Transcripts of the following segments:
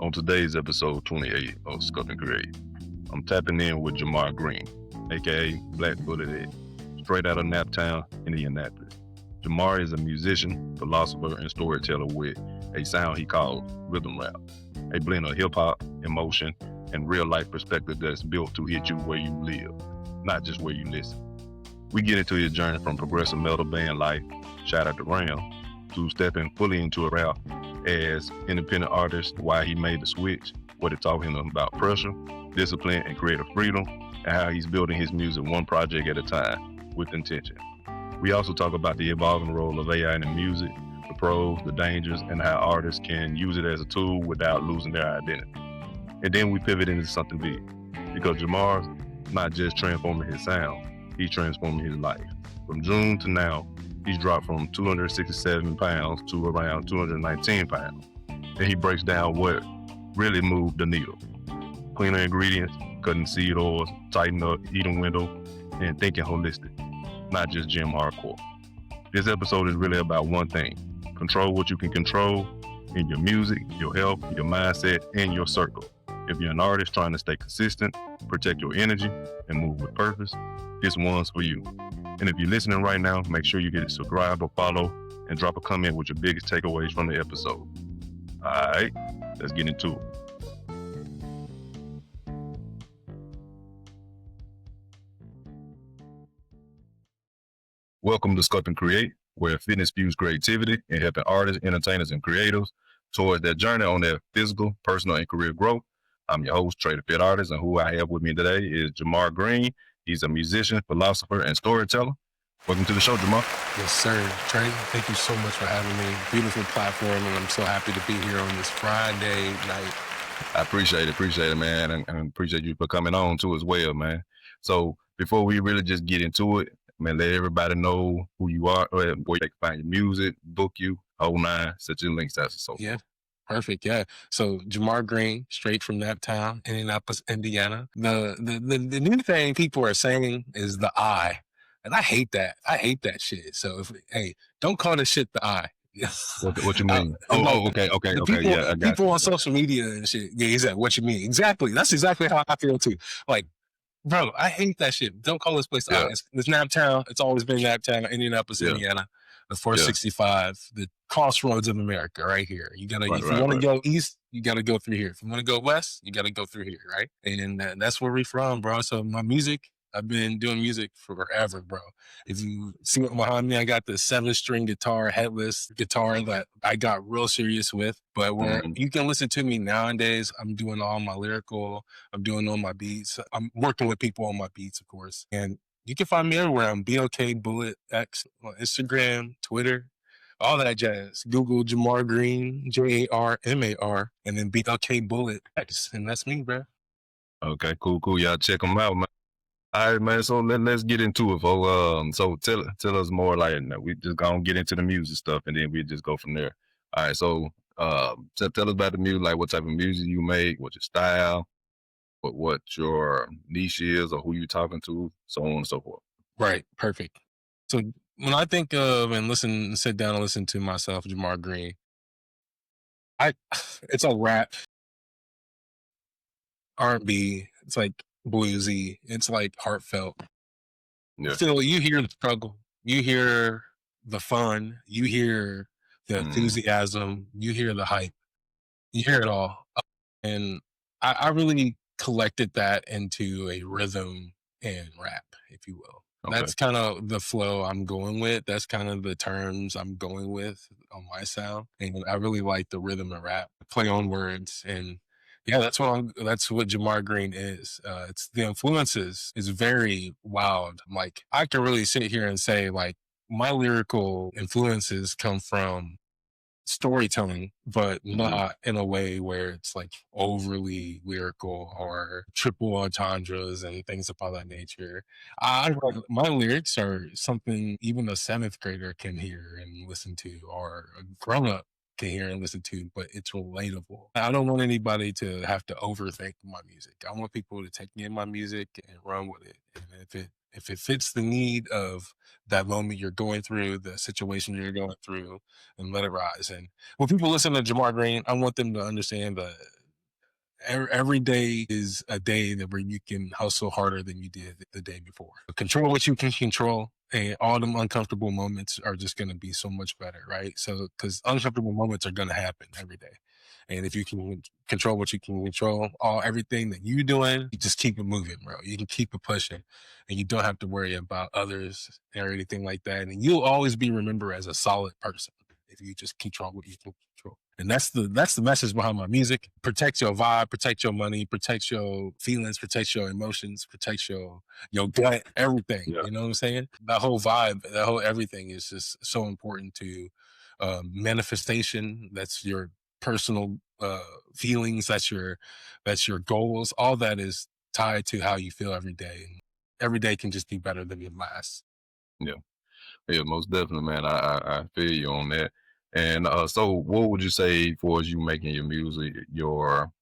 On today's episode 28 of Sculpt N Create, I'm tapping in with Jarmar Green, aka BLKBulletX, straight out of Naptown, Indianapolis. Jamar is a musician, philosopher, and storyteller with a sound he calls rhythm rap, a blend of hip hop, emotion, and real life perspective that's built to hit you where you live, not just where you listen. We get into his journey from progressive metal band life, Shout Out to Ram, to stepping fully into a rap as independent artist, why he made the switch, what it taught him about pressure, discipline, and creative freedom, and how he's building his music one project at a time with intention. We also talk about the evolving role of AI in the music, the pros, the dangers, and how artists can use it as a tool without losing their identity. And then we pivot into something big, because Jamar's not just transforming his sound, he's transforming his life. From June to now, he's dropped from 267 pounds to around 219 pounds. And he breaks down what really moved the needle. Cleaner ingredients, cutting seed oils, tighten up, eating window, and thinking holistic, not just gym hardcore. This episode is really about one thing: control what you can control in your music, your health, your mindset, and your circle. If you're an artist trying to stay consistent, protect your energy, and move with purpose, this one's for you. And if you're listening right now, make sure you get subscribe or follow and drop a comment with your biggest takeaways from the episode. All right, let's get into it. Welcome to Sculpt N Create, where fitness fuse creativity and helping artists, entertainers, and creatives towards their journey on their physical, personal, and career growth. I'm your host, Trea Da Fit Artist, and who I have with me today is Jarmar Green. He's a musician, philosopher, and storyteller. Welcome to the show, Jamar. Yes, sir. Trey, thank you so much for having me. Beautiful platform, and I'm so happy to be here on this Friday night. I appreciate it, man, and appreciate you for coming on too as well, man. So before we really just get into it, man, let everybody know who you are, where they can find your music, book you, whole nine, set your links out and so forth. Yeah. Perfect. Yeah. So Jarmar Green, straight from Naptown, Indianapolis, Indiana. The new thing people are saying is the I. And I hate that. I hate that shit. So hey, don't call this shit the I. What you mean? Okay. People, Yeah, I got people on social media and shit. Yeah, exactly. What you mean? Exactly. That's exactly how I feel too. Like, bro, I hate that shit. Don't call this place the I. It's Naptown. It's always been Naptown, Indianapolis, Indiana. The 465, the crossroads of America, right here. You gotta, if you want to go east, you gotta go through here. If you want to go west, you gotta go through here, right? And that's where we from, bro. So my music, I've been doing music forever, bro. If you see what behind me, I got the 7-string guitar, headless guitar that I got real serious with. But where you can listen to me nowadays, I'm doing all my lyrical, I'm doing all my beats. I'm working with people on my beats, of course. And you can find me everywhere. I'm BLKBulletX on Instagram, Twitter, all that jazz. Google Jarmar Green, Jarmar, and then BLKBulletX. And that's me, bro. Okay, cool. Y'all check them out, man. All right, man. So let's get into it, folks. So tell us more. Like, we just gonna get into the music stuff, and then we just go from there. All right. So tell us about the music. Like, what type of music you make, what's your style, what your niche is, or who you talking to, so on and so forth. Right. Perfect. So when I think of and sit down and listen to myself, Jarmar Green, it's a rap, R&B. It's like bluesy. It's like heartfelt. Yeah. So you hear the struggle, you hear the fun, you hear the enthusiasm, you hear the hype, you hear it all. And I really collected that into a rhythm and rap, if you will. Okay. That's kind of the flow I'm going with. That's kind of the terms I'm going with on my sound. And I really like the rhythm and rap, play on words. And yeah, that's what Jarmar Green is. It's the influences is very wild. Like, I can really sit here and say, like, my lyrical influences come from storytelling, but not in a way where it's like overly lyrical or triple entendres and things of that nature. My lyrics are something even a 7th grader can hear and listen to, or a grown up can hear and listen to, but it's relatable. I don't want anybody to have to overthink my music. I want people to take in my music and run with it. And if it fits the need of that moment you're going through, the situation you're going through, and let it rise. And when people listen to Jarmar Green, I want them to understand that every day is a day that where you can hustle harder than you did the day before. Control what you can control, and all them uncomfortable moments are just going to be so much better, right? So, because uncomfortable moments are going to happen every day, and if you can control what you can control, everything that you're doing, you just keep it moving, bro. You can keep it pushing, and you don't have to worry about others or anything like that. And you'll always be remembered as a solid person if you just control what you can control. And that's the message behind my music. Protect your vibe, protect your money, protect your feelings, protect your emotions, protect your gut, everything. Yeah. You know what I'm saying? That whole vibe, that whole everything is just so important to manifestation. That's your personal feelings. That's your goals. All that is tied to how you feel every day. And every day can just be better than your last. Yeah. Yeah, most definitely, man. I feel you on that. And so, what would you say for as you making your music, your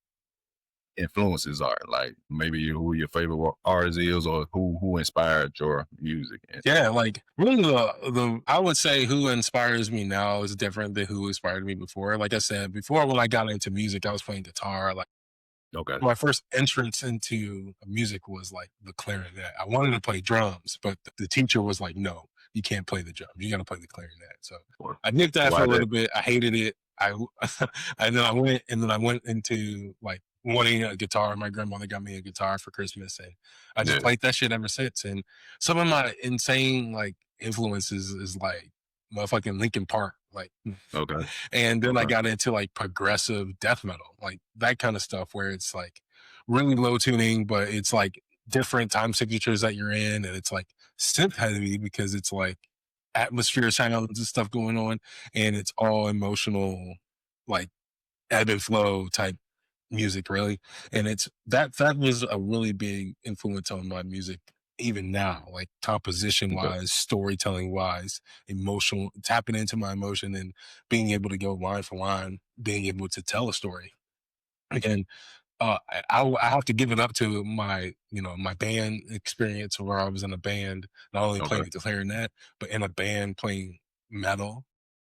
influences are? Like maybe who your favorite artist is, or who inspired your music? And, Yeah, like really the I would say who inspires me now is different than who inspired me before. Like I said, before when I got into music, I was playing guitar. Like okay, my first entrance into music was like the clarinet. I wanted to play drums, but the teacher was like, "No, you can't play the drums. You got to play the clarinet." So Or I did that for why a that? little bit. I hated it. I and then I went into like wanting a guitar. My grandmother got me a guitar for Christmas, and I just Yeah. played that shit ever since. And some of my insane like influences is like motherfucking Linkin Park, like Okay. and then I Okay. got into like progressive death metal, like that kind of stuff where it's like really low tuning, but it's like different time signatures that you're in. And it's like synth heavy because it's like atmosphere sounds and stuff going on. And it's all emotional, like ebb and flow type music, really. And it's that was a really big influence on my music even now, like composition Okay. wise, storytelling wise, emotional, tapping into my emotion and being able to go line for line, being able to tell a story. Again, I have to give it up to my my band experience where I was in a band, not only Okay. playing the clarinet, but in a band playing metal,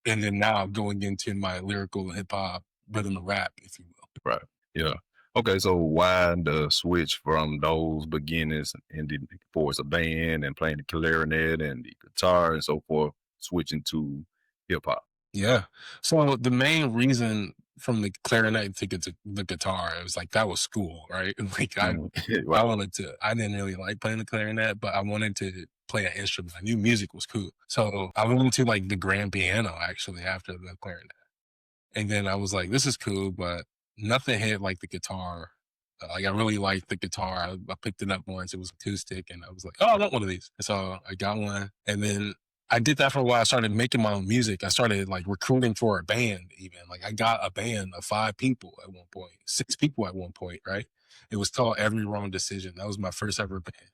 and then now going into my lyrical hip hop, rhythm and rap, if you will. Right. Yeah. Okay. So why the switch from those beginnings and towards a band and playing the clarinet and the guitar and so forth, switching to hip hop? Yeah. So the main reason from the clarinet to get to the guitar, it was like that was school, right? Like Mhm. I Right. wanted to. I didn't really like playing the clarinet, but I wanted to play an instrument. I knew music was cool, so I went into like the grand piano actually after the clarinet. And then I was like, this is cool, but nothing hit like the guitar. Like I really liked the guitar. I picked it up once. It was acoustic, and I was like, oh, I want one of these. And so I got one, and then I did that for a while. I started making my own music. I started like recruiting for a band. Even like I got a band of 5 people at one point, 6 people at one point. Right? It was called Every Wrong Decision. That was my first ever band,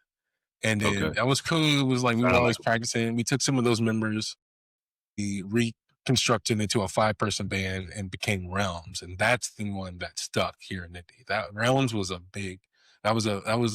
and then Okay. that was cool. It was like we were Sound like always practicing. We took some of those members, we reconstructed into a 5-person band and became Realms, and that's the one that stuck here in Indy. That Realms was a big. That was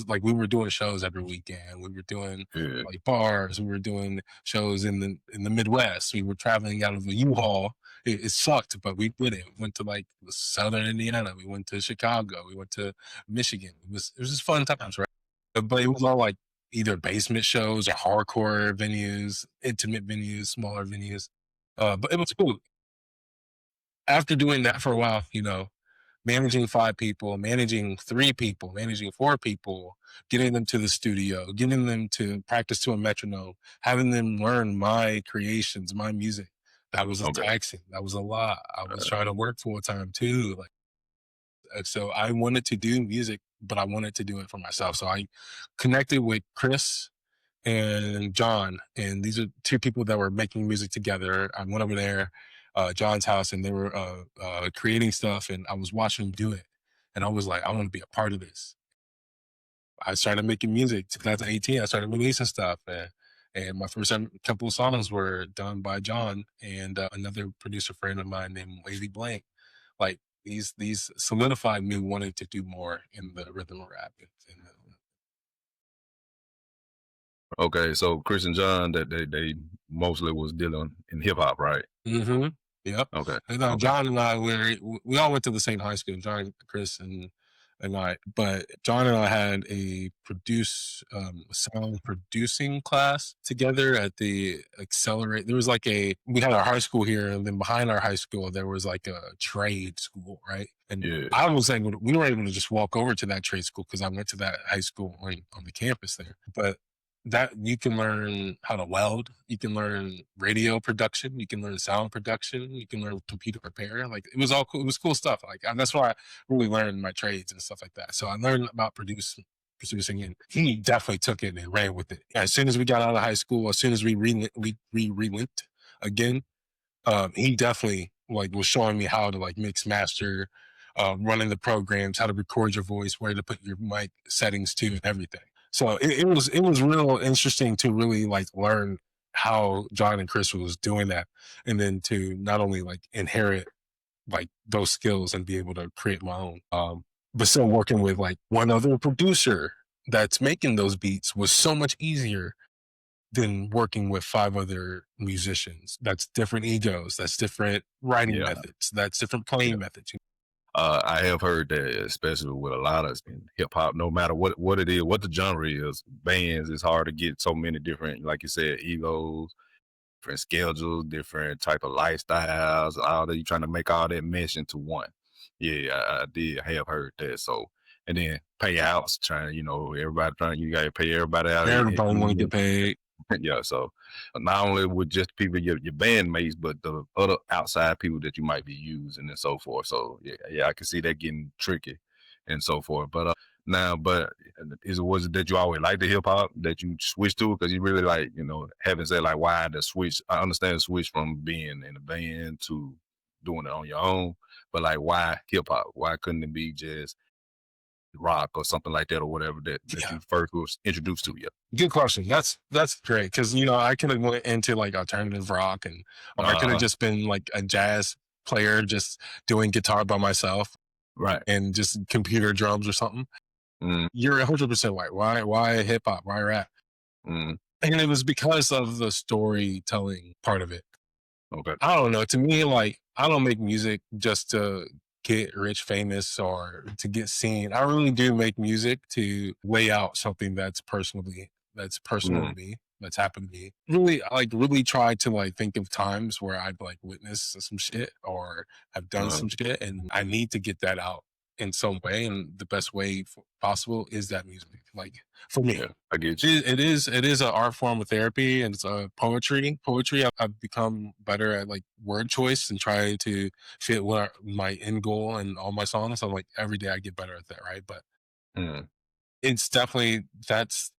like we were doing shows every weekend. We were doing yeah. like bars. We were doing shows in the Midwest. We were traveling out of the U-Haul. It sucked, but we did it. Went to like Southern Indiana. We went to Chicago. We went to Michigan. It was just fun times, right? But it was all like either basement shows or hardcore venues, intimate venues, smaller venues. But it was cool. After doing that for a while, managing 5 people, managing 3 people, managing 4 people, getting them to the studio, getting them to practice to a metronome, having them learn my creations, my music. That was a Okay. taxing. That was a lot. I was Uh, trying to work full time too. Like, so I wanted to do music, but I wanted to do it for myself. So I connected with Chris and John, and these are 2 people that were making music together. I went over there, John's house, and they were creating stuff, and I was watching them do it, and I was like, I want to be a part of this. I started making music. 2018, I started releasing stuff, and my first couple of songs were done by John and another producer friend of mine named Wavy Blank. Like these solidified me wanting to do more in the rhythm of rap. okay. So Chris and John, that they mostly was dealing in hip hop, right? Mm-hmm. Yep. Okay. And Okay. John and I, we all went to the same high school. John, Chris, and But John and I had a sound producing class together at the Accelerate. There was like we had our high school here, and then behind our high school, there was like a trade school, right? And Yeah. I was able to, we were able to just walk over to that trade school because I went to that high school on the campus there. But that you can learn how to weld, you can learn radio production, you can learn sound production, you can learn computer repair. Like it was all cool. It was cool stuff. Like that's why I really learned my trades and stuff like that. So I learned about producing, and he definitely took it and ran with it. As soon as we got out of high school, as soon as we relinked again, he definitely like was showing me how to like mix master, running the programs, how to record your voice, where to put your mic settings to, and everything. So it was real interesting to really like learn how John and Chris was doing that, and then to not only like inherit like those skills and be able to create my own, but still working with like one other producer that's making those beats was so much easier than working with 5 other musicians. That's different egos, that's different writing methods, that's different playing methods. I have heard that, especially with a lot of hip hop, no matter what it is, what the genre is, bands, it's hard to get so many different, like you said, egos, different schedules, different type of lifestyles, all that. You trying to make all that mesh into one. Yeah, I have heard that. So, and then payouts, everybody trying, you got to pay everybody out. Everybody want to get paid. Yeah, so not only with just people, your bandmates, but the other outside people that you might be using and so forth. So yeah, I can see that getting tricky and so forth. But was it that you always liked the hip hop that you switched to? Because you really like, having said like why the switch. I understand the switch from being in a band to doing it on your own, but like why hip hop? Why couldn't it be just rock or something like that or whatever that you first was introduced to? Yeah. Good question. That's great because I could have went into like alternative rock, or I could have just been like a jazz player, just doing guitar by myself, right, and just computer drums or something. You're 100% right. Why hip hop? Why rap? And it was because of the storytelling part of it. Okay. I don't know. To me, like I don't make music just to get rich, famous, or to get seen. I really do make music to lay out something that's personal to me, that's happened to me. Really try to like think of times where I've like witnessed some shit or have done some shit, and I need to get that out in some way. And the best way possible is that music. Like for me, I get you. It is an art form of therapy, and it's poetry. I've become better at like word choice and trying to fit what my end goal and all my songs. So like every day I get better at that, right? But it's definitely that's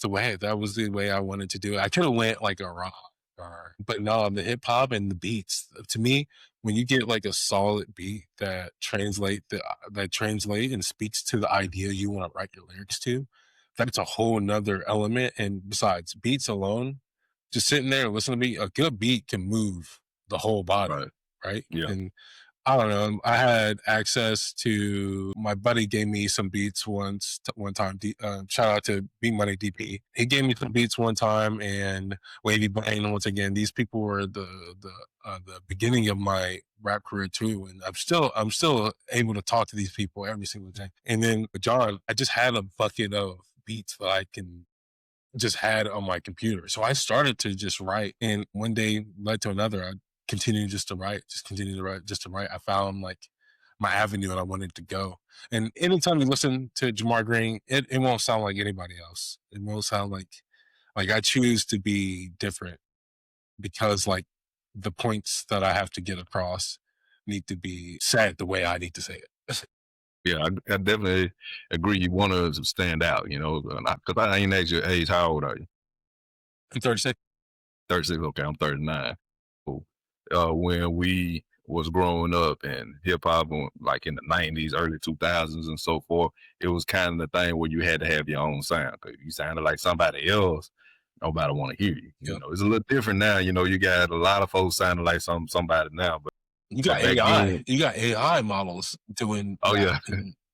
the way. That was the way I wanted to do it. I could have went like a rock, but no, the hip hop and the beats. To me, when you get like a solid beat that translate and speaks to the idea you want to write your lyrics to, that's a whole nother element. And besides beats alone, just sitting there and listening to me, a good beat can move the whole body, right? Yeah. And I don't know. I had access to, my buddy gave me some beats one time. Shout out to Beat Money DP. He gave me some beats one time, and Wavy Brain. Once again, these people were the beginning of my rap career too, and I'm still able to talk to these people every single day. And then John, I just had a bucket of beats that I can just had on my computer. So I started to just write, and one day led to another. I continued just to write. I found like my avenue and I wanted to go. And anytime you listen to Jarmar Green, it won't sound like anybody else. It won't sound like I choose to be different because like the points that I have to get across need to be said the way I need to say it. Yeah, I definitely agree. You want to stand out, because I ain't asked your age. How old are you? I'm 36. 36. Okay, I'm 39. Cool. When we was growing up and hip hop, like in the 90s, early 2000s, and so forth, it was kind of the thing where you had to have your own sound. Cause if you sounded like somebody else, nobody want to hear you. You know, it's a little different now. You got a lot of folks sounding like somebody now, but you got AI. You got AI models doing. Oh yeah,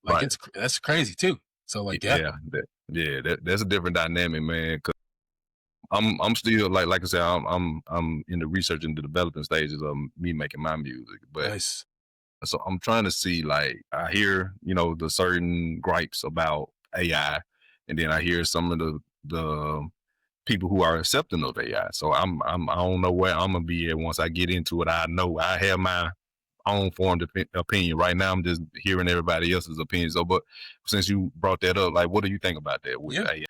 like that's crazy too. So like that's a different dynamic, man. Cause I'm still like I said, I'm in the research and the developing stages of me making my music, but So I'm trying to see, like, I hear, the certain gripes about AI, and then I hear some of the people who are accepting of AI. So I don't know where I'm gonna be at once I get into it. I know I have my own formed opinion. Right now, I'm just hearing everybody else's opinion. So, but since you brought that up, like, what do you think about that with Yeah. AI?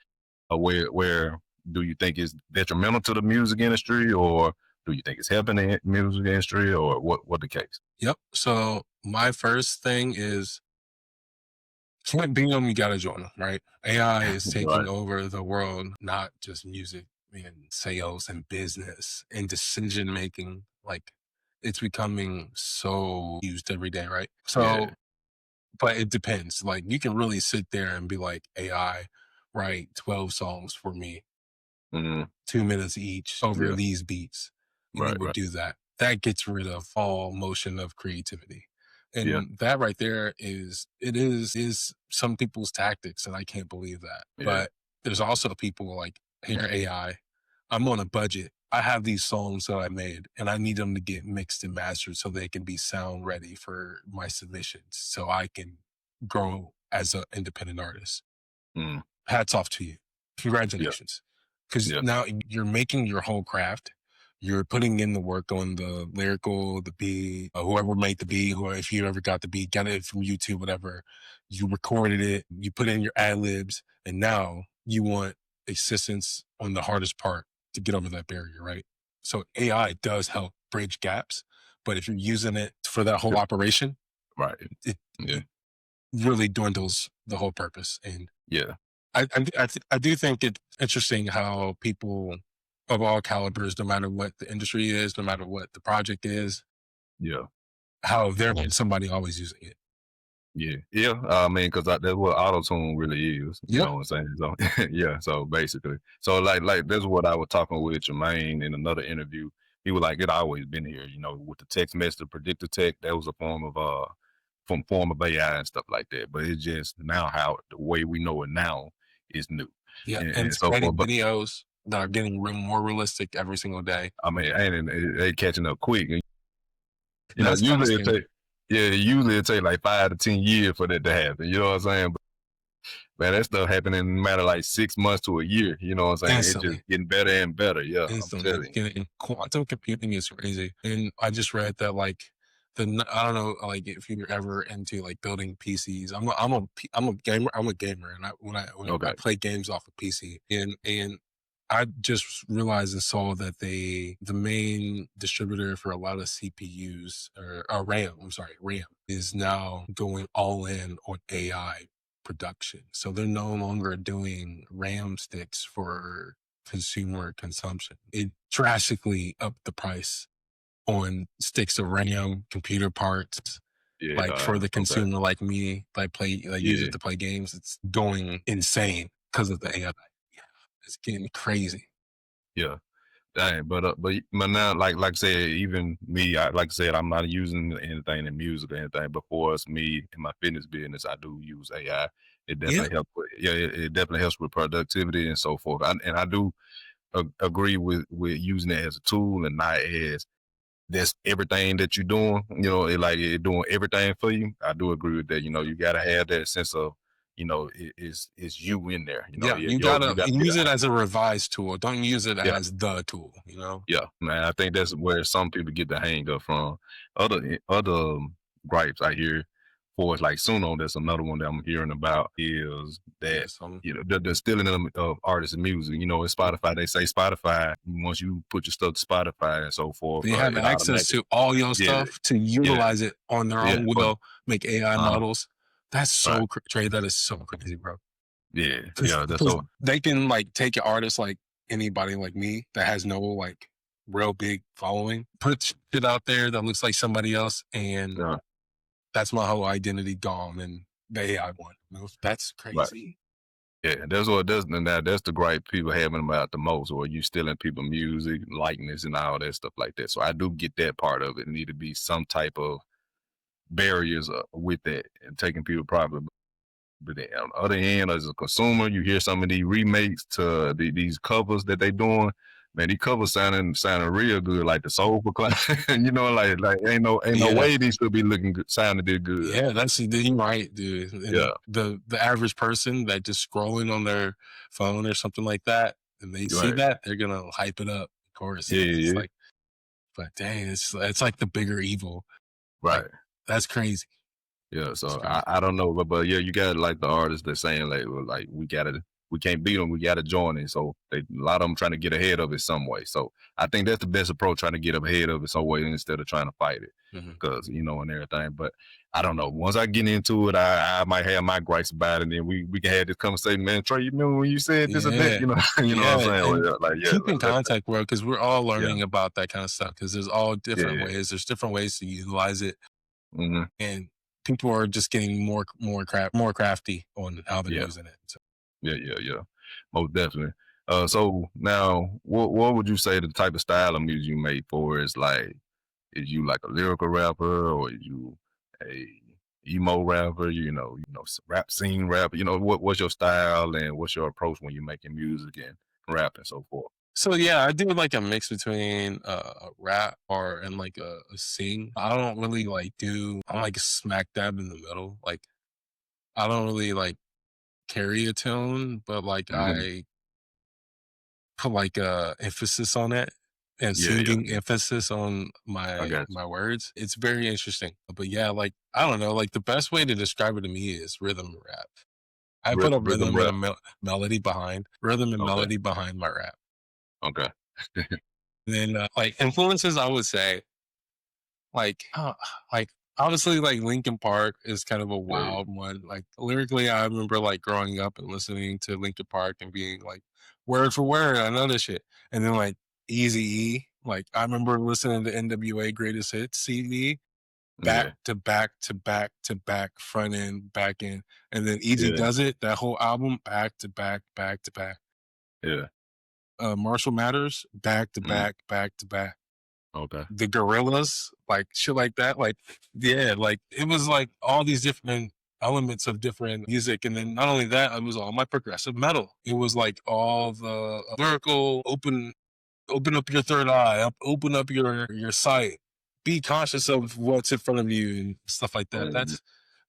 Where do you think it's detrimental to the music industry, or do you think it's helping the music industry, or what the case? Yep. So my first thing is, can't beat them, you gotta join them, right? AI is taking Right. over the world, not just music and sales and business and decision making. Like, it's becoming so used every day, right? Yeah. So, but it depends. Like, you can really sit there and be like, AI, write 12 songs for me, Hmm. 2 minutes each over Yeah. these beats, and Right. it would Right. do that. That gets rid of all motion of creativity. Yeah. And that right there is some people's tactics, and I can't believe that. Yeah. But there's also people like, here, AI, I'm on a budget. I have these songs that I made, and I need them to get mixed and mastered so they can be sound ready for my submissions, so I can grow as an independent artist. Mm. Hats off to you. Yeah. Congratulations. Because Yeah. now you're making your whole craft. You're putting in the work on the lyrical, the beat, whoever made the beat, or if you ever got the beat, got it from YouTube, whatever. You recorded it, you put in your ad libs, and now you want assistance on the hardest part to get over that barrier, right? So AI does help bridge gaps, but if you're using it for that whole Yeah. operation, Right. it, Yeah. it really dwindles the whole purpose. And Yeah. I do think it's interesting how people of all calibers, no matter what the industry is, no matter what the project is, Yeah. how there is somebody always using it. Yeah, yeah. I mean, because that's what auto tune really is. You Yep. know what I'm saying? So yeah. So basically, so like that's what I was talking with Jermaine in another interview. He was like, it always been here. With the text message, predictive text, that was a form of form of AI and stuff like that. But it's just now how the way we know it now is new, Yeah. and, And and it's so creating forth. But videos that are getting more realistic every single day. I mean, and they catching up quick. And that's kind of Usually it scary. take like 5 to 10 years for that to happen. You know what I'm saying? Man, that stuff happening in a matter of like 6 months to a year. You know what I'm saying? It just Instantly. getting better and better. Yeah, I'm Instantly. telling you. And quantum computing is crazy. And I just read that, like, I don't know, like, if you're ever into like building PCs. I'm a gamer. I'm a gamer, and when I Okay. play games off a PC, and I just realized and saw that the main distributor for a lot of CPUs, or RAM, I'm sorry, RAM, is now going all in on AI production. So they're no longer doing RAM sticks for consumer consumption. It drastically upped the price on sticks of RAM, computer parts. Yeah. Like, for the Okay. consumer like me, use it Yeah. to play games, it's going insane because of the AI. Yeah, it's getting crazy. Yeah. Dang, but now, like I said, even me, like I said, I'm not using anything in music or anything. But for us, me in my fitness business, I do use AI. It Yeah, definitely helps. It definitely helps with productivity and so forth. And I do agree with using it as a tool and not as that's everything that you're doing. It doing everything for you. I do agree with that. You gotta have that sense of, it's you in there. yeah. You You gotta gotta be use it the as a revised tool. Don't use it yeah. as the tool. You know. Yeah, man, I think that's where some people get the hang up from. Other gripes I hear for is like Suno. That's another one that I'm hearing about is that Yes. the stealing of artists' music. It's Spotify. They say Spotify, once you put your stuff to Spotify and so forth, They have it access automatically to all your yeah stuff to yeah utilize it on their yeah own for will, make AI uh models. That's right so Trey. That is so crazy, bro. yeah Because yeah that's so they can, like, take an artist like anybody like me that has no, like, real big following, put shit out there that looks like somebody else, and uh, that's my whole identity gone. And the AI one, that's right. crazy. Yeah, that's the gripe people having about the most, or you stealing people music, likeness, and all that stuff like that. So I do get that part of it. Need to be some type of barriers with that and taking people property. But then on the other hand, as a consumer, you hear some of these remakes to these covers that they doing. man, these covers sounding real good, like the Soulful Clown. You know, like ain't no Yeah. way these should be looking good, sounding this good. Yeah, you're right, dude. And Yeah, the average person that just scrolling on their phone or something like that, and they see right. that, they're gonna hype it up. Of course, Yeah, it's yeah, like, but dang, it's like the bigger evil. Like right. that's crazy. Yeah, It's so I, crazy. I don't know, but yeah, you got like the artists that saying like, well, like we can't beat them, we gotta join it. So a lot of them trying to get ahead of it some way. So I think that's the best approach, trying to get ahead of it some way instead of trying to fight it, Mhm. because and everything. But I don't know. Once I get into it, I might have my gripes about it, and then we can have this conversation, man. Trey, you remember when you said this or that? Yeah, You know what I'm yeah, saying? Well, and yeah, like yeah, keep in contact, bro, because we're all yeah, learning about that kind of stuff. Because there's all yeah, different ways. There's different ways to utilize it, hmm and people are just getting more crafty on how they're yeah. using it. So. Yeah, yeah, yeah. Most definitely. So now, what would you say the type of style of music you make for is like? Is you like a lyrical rapper, or is you a emo rapper? Rap scene rapper. What's your style and what's your approach when you're making music and rap and so forth? So yeah, I do like a mix between a rap or and like a sing. I don't really like do. I'm like smack dab in the middle. Like I don't really like carry a tone, but like Hmm. I put like a emphasis on it and Yeah, yeah. singing emphasis on I my got my words. It's very interesting. But yeah, like I don't know, like the best way to describe it to me is rhythm rap. I you. put a Rhythm rhythm and rap. a melody behind rhythm and Okay. melody behind my rap. Okay. And then like influences, I would say like like obviously like Linkin Park is kind of a Yeah. wild one. Like lyrically, I remember like growing up and listening to Linkin Park and being like word for word, I know this shit. And then like Easy E, like I remember listening to NWA Greatest Hits CD back Yeah. to back to back to back, front end, back end, and then Easy Yeah. Does It, that whole album back to back, back to back. Yeah. Marshall Matters back to Mm. back, back to back. Okay. The Gorillas, like shit like that. Like, yeah, like it was like all these different elements of different music. And then not only that, it was all my progressive metal. It was like all the lyrical, open up your third eye, open up your sight. Be conscious of what's in front of you and stuff like that. Mhm.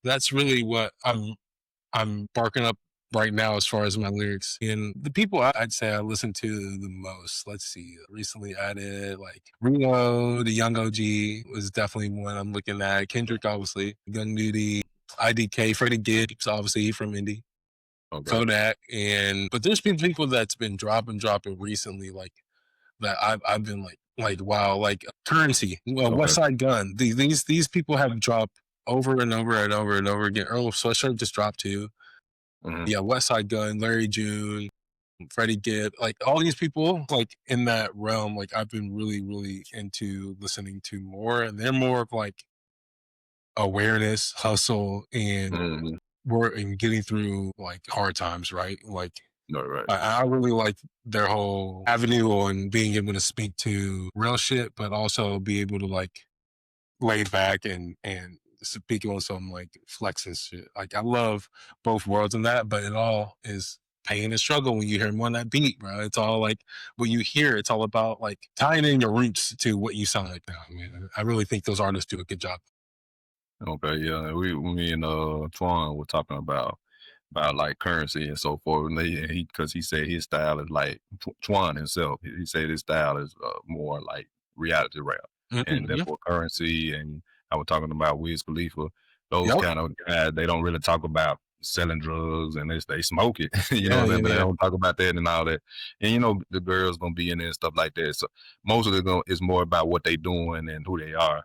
That's really what I'm barking up right now as far as my lyrics. And the people I'd say I listen to the most, let's see, recently added like Rio, the Young OG was definitely one I'm looking at. Kendrick, obviously, Gun Nudie, IDK, Freddie Gibbs, obviously from Indy, Okay. Kodak. But there's been people that's been dropping recently, like that I've been like, wow, like Currency, well, West Okay. Side Gun. These people have dropped over and over and over and over again. Earl Sweatshirt just dropped too. Hmm. Yeah, West Side Gun, Larry June, Freddie Gibb, like all these people, like in that realm, like I've been really, really into listening to more, and they're more of like awareness, hustle, and Hmm. we're in getting through like hard times, right? Like No, right. I really like their whole avenue on being able to speak to real shit, but also be able to like laid back and speaking on some like flexing shit. Like I love both worlds in that, but it all is pain and struggle when you hear him on that beat, bro. It's all like when you hear it's all about like tying in your roots to what you sound like now. I mean, I really think those artists do a good job. Okay. Yeah. Me and Twan were talking about like Currency and so forth. And he because he said his style is like Twan himself. He said his style is more like reality rap, and Mm-hmm. therefore Currency. And I was talking about Wiz Khalifa. Those Yep. kind of guys, they don't really talk about selling drugs and they smoke it. You know Yeah, what I'm yeah, saying? But they yeah. don't talk about that and all that. And the girls gonna be in there and stuff like that. So most of it is more about what they doing and who they are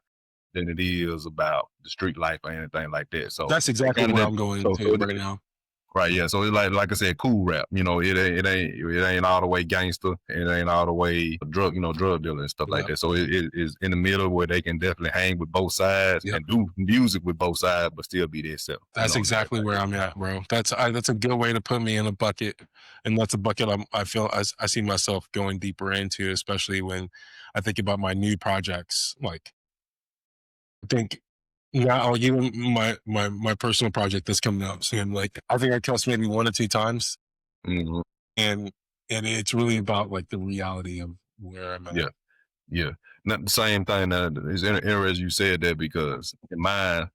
than it is about the street life or anything like that. So That's they exactly kind of where that. I'm going So to right now. right, yeah. So it's like I said, cool rap. It ain't all the way gangster. It ain't all the way drug dealer and stuff like Yep. that. So it is in the middle where they can definitely hang with both sides Yep. and do music with both sides, but still be themselves. That's And exactly everything. where I'm at, bro. That's a good way to put me in a bucket, and that's a bucket I feel I see myself going deeper into, especially when I think about my new projects. Like I think now, even my personal project that's coming up soon. Like I think I cussed maybe one or two times, Hmm. and and it's really about like the reality of where I'm at. Yeah. Yeah. Not the same thing. It's interesting you said that because in mine,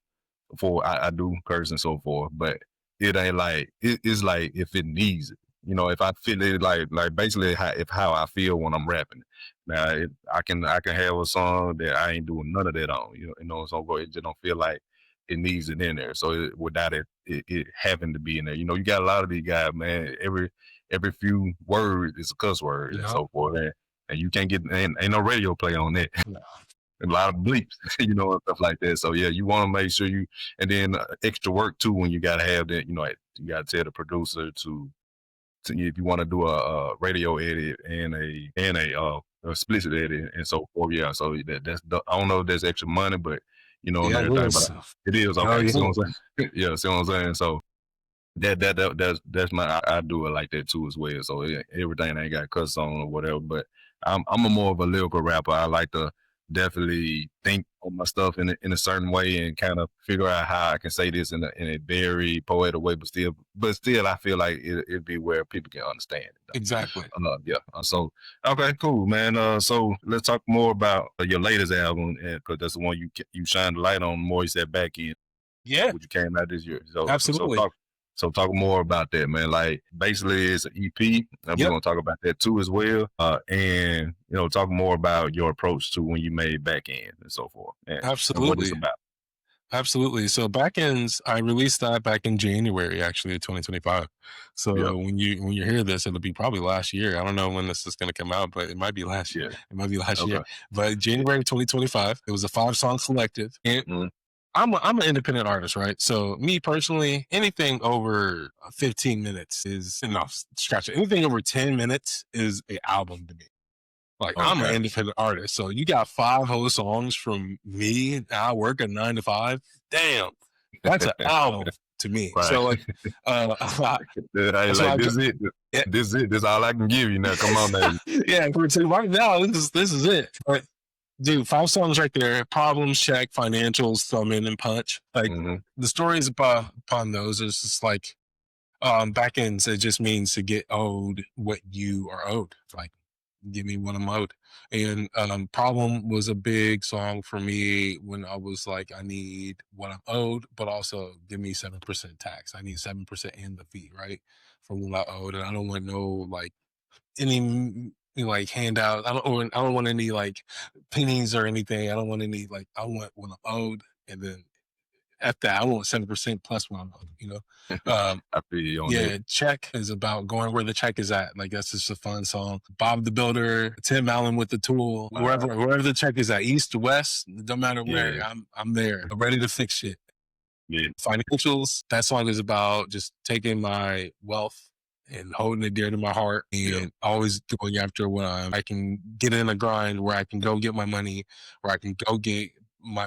before I do curse and so forth, but it ain't like it's like if it needs it. You know, if I feel it, like basically how I feel when I'm rapping. Now I can have a song that I ain't doing none of that on. So it just don't feel like it needs it in there. So without it having to be in there. You know, you got a lot of these guys, man. Every few words is a cuss word and so forth, and you can't get ain't no radio play on that. No. A lot of bleeps, and stuff like that. So yeah, you want to make sure and then extra work too when you got to have that. You got to tell the producer to if you want to do a radio edit and a explicit edit and so forth. Yeah, so I don't know if that's extra money, but and everything, but it is okay. Oh, yeah. See what I'm saying? Yeah, see what I'm saying? So that's my I do it like that too as well. So everything ain't got cuss on or whatever, but I'm a more of a lyrical rapper. I like to definitely think on my stuff in a certain way and kind of figure out how I can say this in a very poetic way, but still I feel like it'd be where people can understand it. Exactly. Yeah. So okay, cool, man. So let's talk more about your latest album, because that's the one you shine the light on more. You said Back End. Yeah. Which came out this year. So absolutely. So talk more about that, man. Like basically it's an EP, and we're gonna talk about that too as well. And talk more about your approach to when you made Back End and so forth. Absolutely. And what it's about. Absolutely. So Back Ends, I released that back in January, actually, of 2025. So when you hear this, it'll be probably last year. I don't know when this is going to come out, but it might be last year. It might be last year. But January 2025, it was a 5-song collective. And I'm an independent artist, right? So me personally, anything over 15 minutes is enough. Scratch it. Anything over 10 minutes is an album to me. Like I'm an independent artist. So you got 5 whole songs from me, and I work a 9 to 5. Damn, that's an album to me. Right. So like, this is it. This is it. This is all I can give you now. Come on, man. Yeah, right now this is it. But dude, 5 songs right there. Problems, Check, Financials, Thumb In, and Punch. Like the stories upon those is just like Back Ends. It just means to get owed what you are owed. Like give me what I'm owed. And Problem was a big song for me when I was like, I need what I'm owed, but also give me 7% tax. I need 7% in the fee, right? For what I owed. And I don't want no like any like handout. I don't want any like pennies or anything. I don't want any like I want what I'm owed, and then at that I want 7% plus what I'm owed. I feel you on that. Check is about going where the check is at. Like that's just a fun song. Bob the Builder, Tim Allen with the Tool, wherever the check is at, east to west, don't matter where. I'm there, ready to fix shit. Financials, that song is about just taking my wealth and holding it dear to my heart and always going after what I can get in a grind where I can go get my money, where I can go get my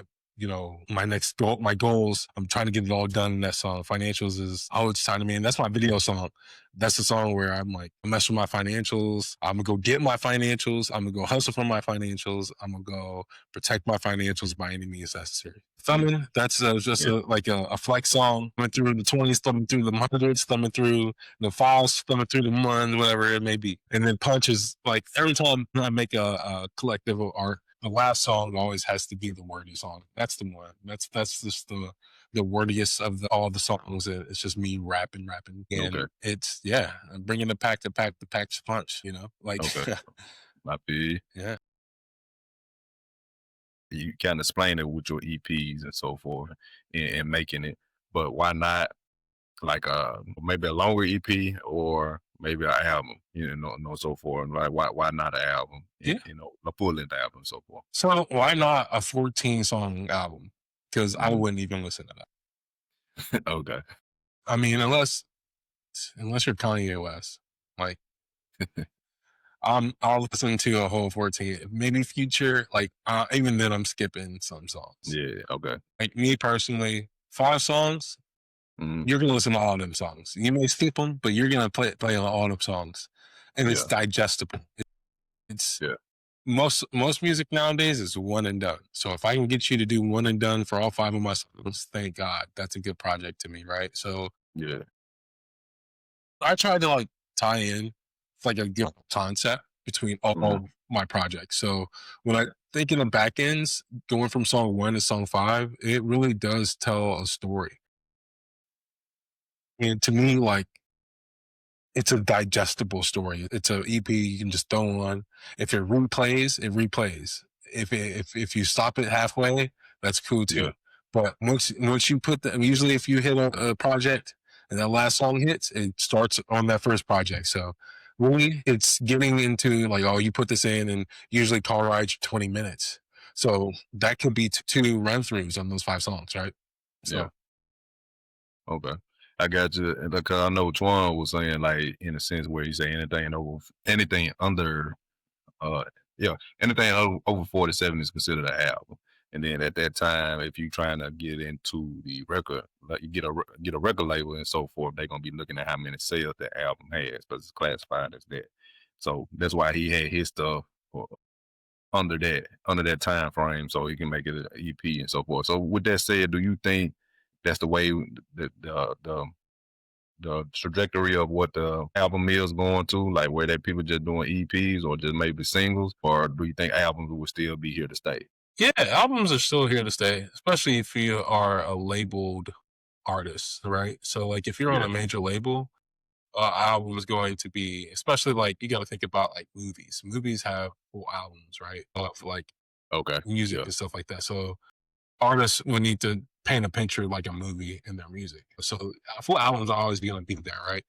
my next goal, my goals. I'm trying to get it all done in that song. Financials is always time to me. And that's my video song. That's the song where I'm like, I mess with my financials. I'm gonna go get my financials. I'm gonna go hustle for my financials. I'm gonna go protect my financials by any means necessary. Thumbing, that's just a flex song. Thumbing through the 20s, thumbing through the 100s, thumbing through the 5s, thumbing through the 1s, whatever it may be. And then Punch is like every time I make a collective of art, the last song always has to be the wordy song. That's the one. That's just the wordiest of all the songs. It's just me rapping, and it's I'm bringing the pack to pack the pack's punch. Like I feel you kind of explain it with your EPs and so forth, and making it. But why not like maybe a longer EP or maybe an album? So forth. Like why not an album? A full-length album and so forth. So why not a 14-song album? Because I wouldn't even listen to that. Okay. I mean, unless you're Kanye West, like I'll listen to a whole 14. Maybe Future, like even then I'm skipping some songs. Yeah. Okay. Like me personally, 5 songs. You're gonna listen to all them songs. You may skip them, but you're gonna play on all them songs, and it's digestible. It's most music nowadays is one and done. So if I can get you to do one and done for all 5 of my songs, thank God, that's a good project to me, right? So I tried to like tie in like a good concept between all my project. So when I think in the back ends, going from song 1 to song 5, it really does tell a story. And to me, like, it's a digestible story. It's a EP you can just throw on. If it replays, it replays. If you stop it halfway, that's cool too. Yeah. But once you put the, usually if you hit a project and that last song hits, it starts on that first project. So really, it's getting into like, oh, you put this in, and usually car rides 20 minutes. So that could be two run throughs on those 5 songs, right? So Yeah. Okay. I got you. And because I know Twan was saying, like, in a sense where you say anything under, uh, yeah, anything over 47 is considered an album. And then at that time, if you trying to get into the record, like you get a record label and so forth, they're gonna be looking at how many sales the album has, because it's classified as that. So that's why he had his stuff under that time frame, so he can make it an EP and so forth. So with that said, do you think that's the way the trajectory of what the album is going to, like where that people just doing EPs or just maybe singles, or do you think albums will still be here to stay? yeah, albums are still here to stay, especially if you are a labeled artist, right? So like if you're on Yeah. a major label, album is going to be, especially like you got to think about like movies. Movies have full albums, right? For like Okay. music Yeah. and stuff like that. So artists would need to paint a picture like a movie in their music. So full albums are always going to be there, right?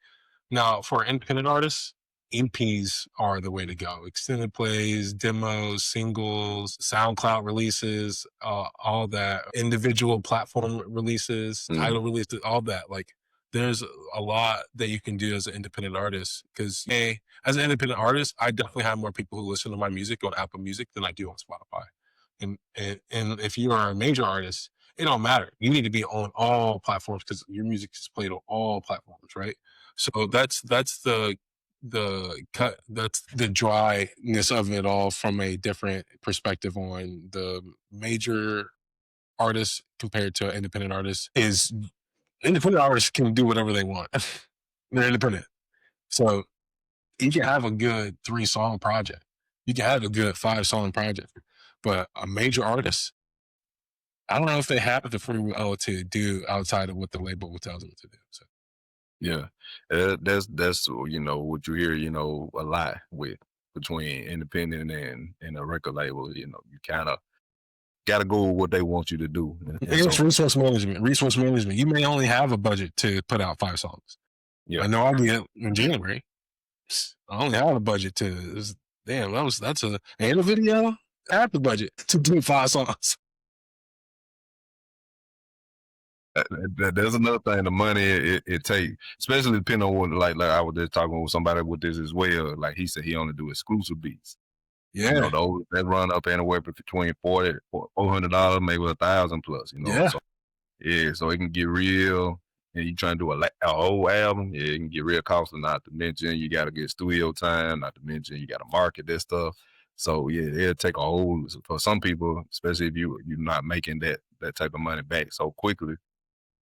Now, for independent artists, EPs are the way to go. Extended plays, demos, singles, SoundCloud releases, all that, individual platform releases, Mm. title releases, all that. Like, there's a lot that you can do as an independent artist. Because, hey, as an independent artist, I definitely have more people who listen to my music on Apple Music than I do on Spotify. And if you are a major artist, it don't matter. You need to be on all platforms because your music is played on all platforms, right? So that's the cut, that's the dryness of it all from a different perspective on the major artists compared to an independent artist. Is independent artists can do whatever they want. They're independent. So you can have a good 3-song project. You can have a good 5-song project. But a major artist, I don't know if they have the free will to do outside of what the label will tell them to do. So Yeah. That's what you hear, a lot with between independent and a record label. You kind of got to go with what they want you to do. And it's so, resource management. Resource management. You may only have a budget to put out 5 songs. yeah. I know I'll be in January. I only have a budget to. Damn, that's and a video. I have the budget to do 5 songs. There's another thing, the money it takes, especially depending on what, like I was just talking with somebody with this as well. Like he said, he only do exclusive beats. Yeah, Those that run up anywhere between $400, maybe 1,000 plus. yeah. So yeah, so it can get real. And you trying to do a whole album, yeah, it can get real costly. Not to mention you got to get studio time. Not to mention you got to market this stuff. So yeah, it'll take a whole, for some people, especially if you're not making that type of money back so quickly.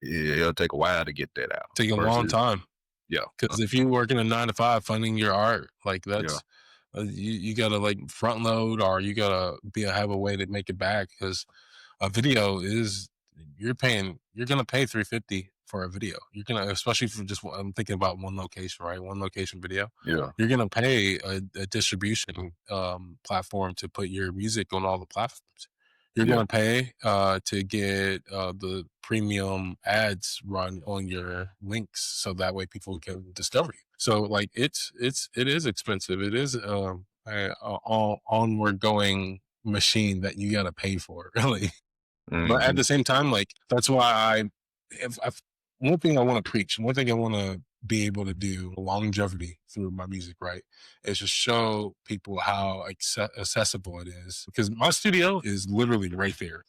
Yeah, it'll take a while to get that out. Take a long time. Yeah. Because if you work in a 9 to 5 funding your art, like Yeah. that's you gotta like front load, or you gotta have a way to make it back. Because a video is, you're gonna pay $350 for a video. You're gonna, especially for just, I'm thinking about one location, right? One location video. Yeah. You're gonna pay a distribution platform to put your music on all the platforms. You're Yeah. gonna pay to get the premium ads run on your links, so that way people can discover you. So like it is expensive. It is a onward going machine that you gotta pay for, really. But at Mm-hmm. the same time, like that's why if one thing I want to preach, one thing I want to be able to do, longevity through my music, right, is just show people how accessible it is. Because my studio is literally right there.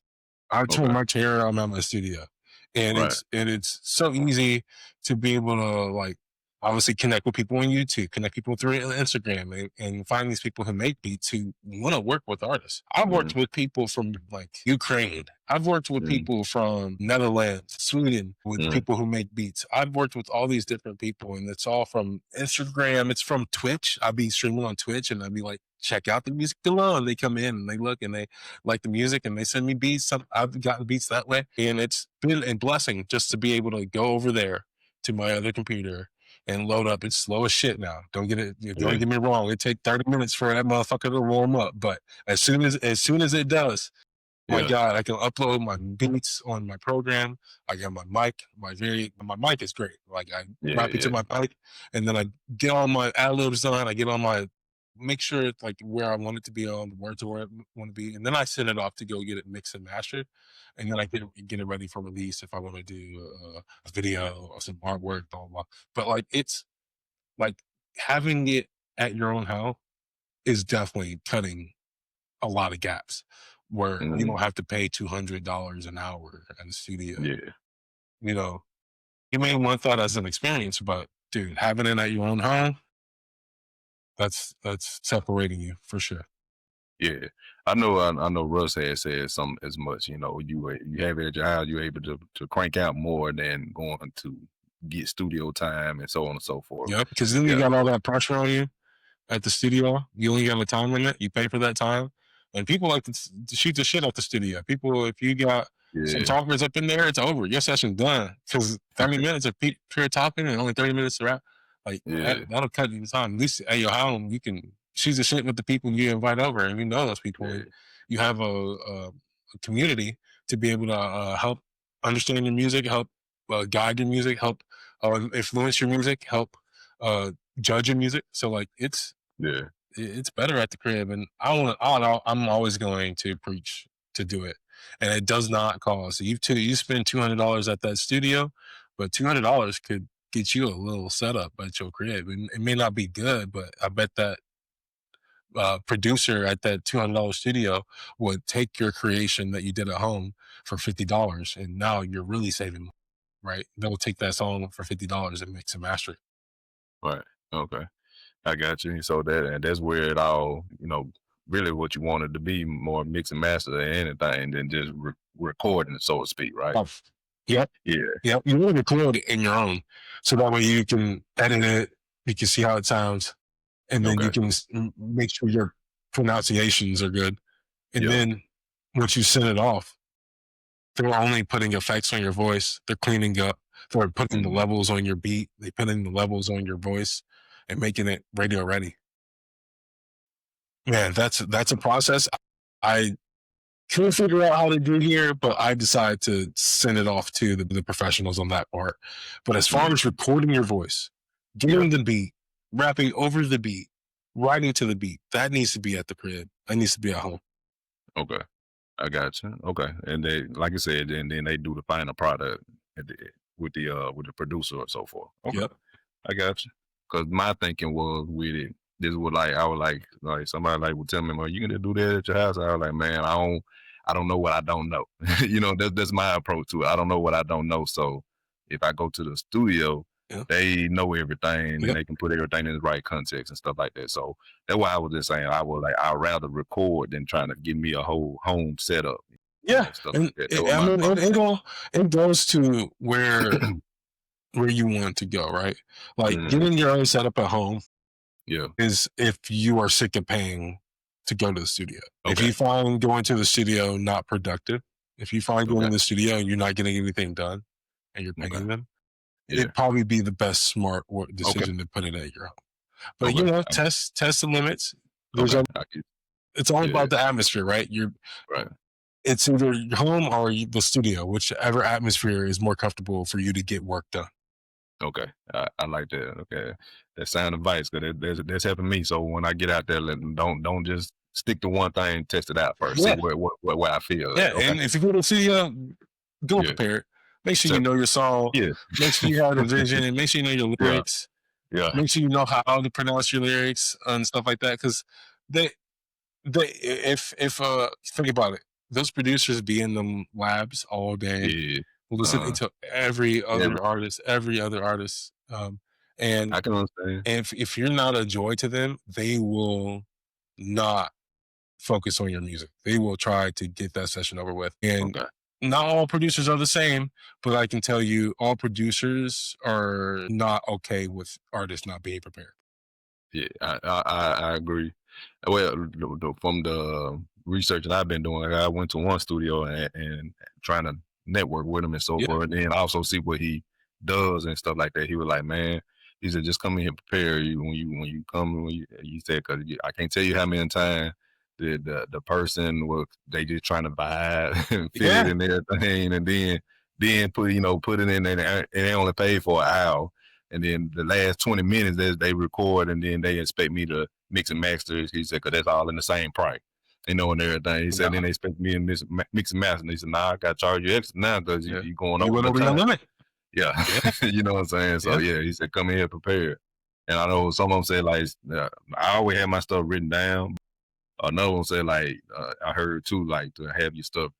I turn Okay. my chair, I'm at my studio, and Right. it's so easy to be able to like obviously connect with people on YouTube, connect people through Instagram, and find these people who make beats who want to work with artists. I've worked with people from like Ukraine. I've worked with people from Netherlands, Sweden, with people who make beats. I've worked with all these different people, and it's all from Instagram. It's from Twitch. I'll be streaming on Twitch, and I'd be like, check out the music below. And they come in and they look and they like the music and they send me beats. I've gotten beats that way. And it's been a blessing just to be able to go over there to my other computer and load up. It's slow as shit now. Don't get me wrong. It take 30 minutes for that motherfucker to warm up. But as soon as it does, my God, I can upload my beats on my program. I got my mic. My mic is great. Like I wrap it to my mic, and then I get all my ad libs done. I get on my make sure it's like where I want it to be on the words where I want to be, and then I send it off to go get it mixed and mastered, and then I get it ready for release if I want to do a video or some artwork, blah, blah, blah. But like it's like having it at your own house is definitely cutting a lot of gaps where you don't have to pay $200 an hour at the studio. You know, you may want that as an experience, but dude, having it at your own home, that's separating you for sure. Yeah, I know Russ had said something as much. You know, you have it at your house, you're able to crank out more than going to get studio time and so on and so forth. Yep, because then you got all that pressure on you at the studio. You only got a time limit. You pay for that time. And people like to shoot the shit out the studio. People, if you got some talkers up in there, it's over. Your session's done. Because 30 minutes of pure talking and only 30 minutes to rap, like that'll cut you the time. At least at your home, you can shoot the shit with the people you invite over, and you know those people. You have a community to be able to help understand your music, help guide your music, help influence your music, help judge your music. So like it's better at the crib, and I'm always going to preach to do it, and it does not cost. You spend $200 at that studio, but $200 could get you a little setup at your crib, and it may not be good, but I bet that producer at that $200 studio would take your creation that you did at home for $50, and now you're really saving, right? They'll take that song for $50 and mix and master it. Right. Okay. I got you. So that's where it all, you know, really what you wanted to be, more mix and master than anything than just recording, so to speak, right? Yep. Yeah. Yep. You want to record it in your own, so that way you can edit it, you can see how it sounds, and then you can make sure your pronunciations are good. And then once you send it off, they're only putting effects on your voice. They're cleaning up. They're putting the levels on your beat. They're putting the levels on your voice and making it radio ready. Man, that's a process I couldn't figure out how to do here, but I decided to send it off to the professionals on that part. But as far as recording your voice, getting the beat, rapping over the beat, writing to the beat, that needs to be at the crib. That needs to be at home. Okay. I got you. Okay. And they, like I said, then they do the final product with the producer or so forth. Okay. Yep. I got you. Because my thinking was with it, this was like, I was like somebody like would tell me, "Well, you can just do that at your house." I was like, man, I don't know what I don't know. You know, that's my approach to it. I don't know what I don't know. So if I go to the studio, they know everything and they can put everything in the right context and stuff like that. So that's why I was just saying I'd rather record than trying to give me a whole home setup. Yeah. And it goes to where you want to go, right? Like getting your own setup at home is if you are sick of paying to go to the studio. If you find going to the studio not productive, if you find going to the studio and you're not getting anything done and you're paying them, it'd probably be the best smart decision to put it at your home. But you know, test the limits. It's all about the atmosphere, right? It's either your home or the studio, whichever atmosphere is more comfortable for you to get work done. Okay, I like that. Okay, that sound advice, because that's helping me. So when I get out there, don't just stick to one thing. Test it out first. See where I feel. Yeah, and if you go to the studio, go prepared. Make sure you know your song. Yeah. Make sure you have the vision, and make sure you know your lyrics. Yeah. Make sure you know how to pronounce your lyrics and stuff like that. Because if think about it, those producers be in them labs all day, listening to every other artist, And I can understand. if you're not a joy to them, they will not focus on your music. They will try to get that session over with. And Okay. not all producers are the same, but I can tell you all producers are not okay with artists not being prepared. Yeah, I agree. Well, from the research that I've been doing, like I went to one studio and trying to network with him and so Yeah. forth, and then also see what he does and stuff like that. He was like, man, he said, just come in here prepare you when you come when you said because I can't tell you how many times the person was they just trying to vibe and fit it Yeah. in everything, and then put it in there and they only paid for an hour. And then the last 20 minutes they record, and then they expect me to mix and master. He said, because that's all in the same price, and everything. He said, Nah. then they expect me to mix and master. And he said, nah, I got to charge you extra now because Yeah. you going You over went the over your time. limit. Yeah. Yeah. You know what I'm saying? So, Yeah. yeah, he said, come in here prepared. And I know some of them said, like, I always have my stuff written down. Another one said, like, I heard too, like, to have your stuff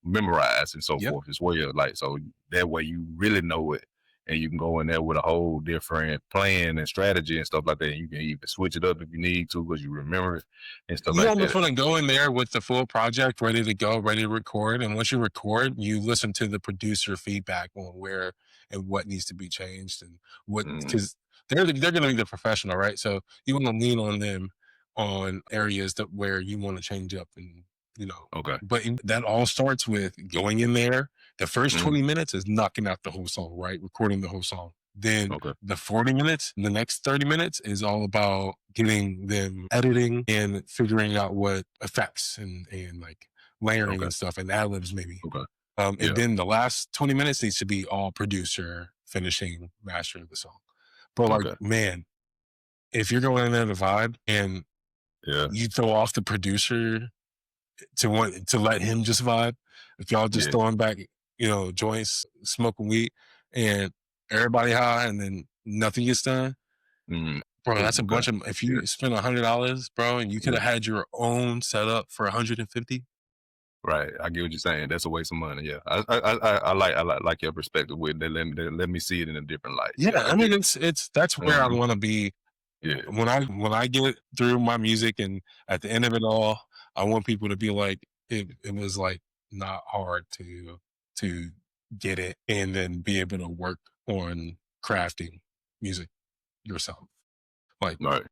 memorized and so Yep. forth as well. Like, so that way you really know it, and you can go in there with a whole different plan and strategy and stuff like that. You can switch it up if you need to because you remember it and stuff You like almost that. want to go in there with the full project ready to go, ready to record. And once you record, you listen to the producer feedback on where and what needs to be changed and what, because they're going to be the professional, right? So you want to lean on them on areas that where you want to change up and, Okay. but that all starts with going in there. The first Mm. 20 minutes is knocking out the whole song, right? Recording the whole song. Then Okay. the 40 minutes, the next 30 minutes is all about getting them editing and figuring out what effects and like layering Okay. and stuff and ad libs maybe. Okay. And Yeah. then the last 20 minutes needs to be all producer finishing, mastering the song. But like, Okay. man, if you're going in there to vibe and Yeah. you throw off the producer to let him just vibe, if y'all just Yeah. throwing back, joints, smoking weed, and everybody high, and then nothing gets done, Mm. bro. That's a Okay. bunch of. If Yeah. you spend $100, bro, and you could have Yeah. had your own setup for 150. Right, I get what you're saying. That's a waste of money. Yeah, I like your perspective with that. Let me see it in a different light. Yeah, Yeah, I I mean, get. it's that's where I Mhm. want to be Yeah, when I get through my music, and at the end of it all, I want people to be like, it was like not hard to get it, and then be able to work on crafting music yourself. Like, right.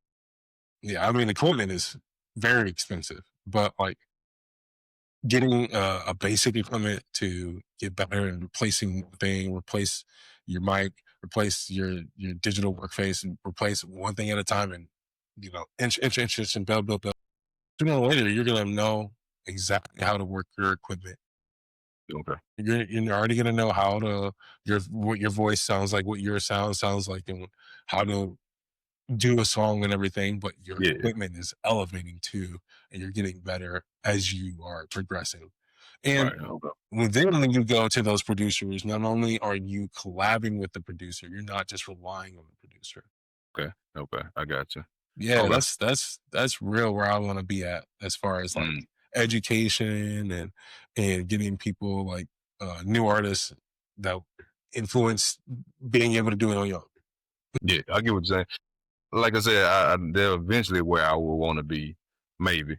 yeah, I mean, equipment is very expensive, but like getting a basic equipment to get better and replacing one thing, replace your mic, replace your digital workface, and replace one thing at a time, and inch, and build. Sooner or later, you're gonna know exactly how to work your equipment. Okay. You're already gonna know how to what your voice sounds like, what your sound sounds like, and how to do a song and everything, but your Yeah. equipment is elevating too, and you're getting better as you are progressing. And Right. Okay. when you go to those producers, not only are you collabing with the producer, you're not just relying on the producer. Okay. Okay. I got you. Yeah, Okay. that's real where I want to be at as far as like Mm. education and getting people like new artists that influence being able to do it on your own. Yeah, I get what you're saying. Like I said, they're eventually where I will want to be, maybe.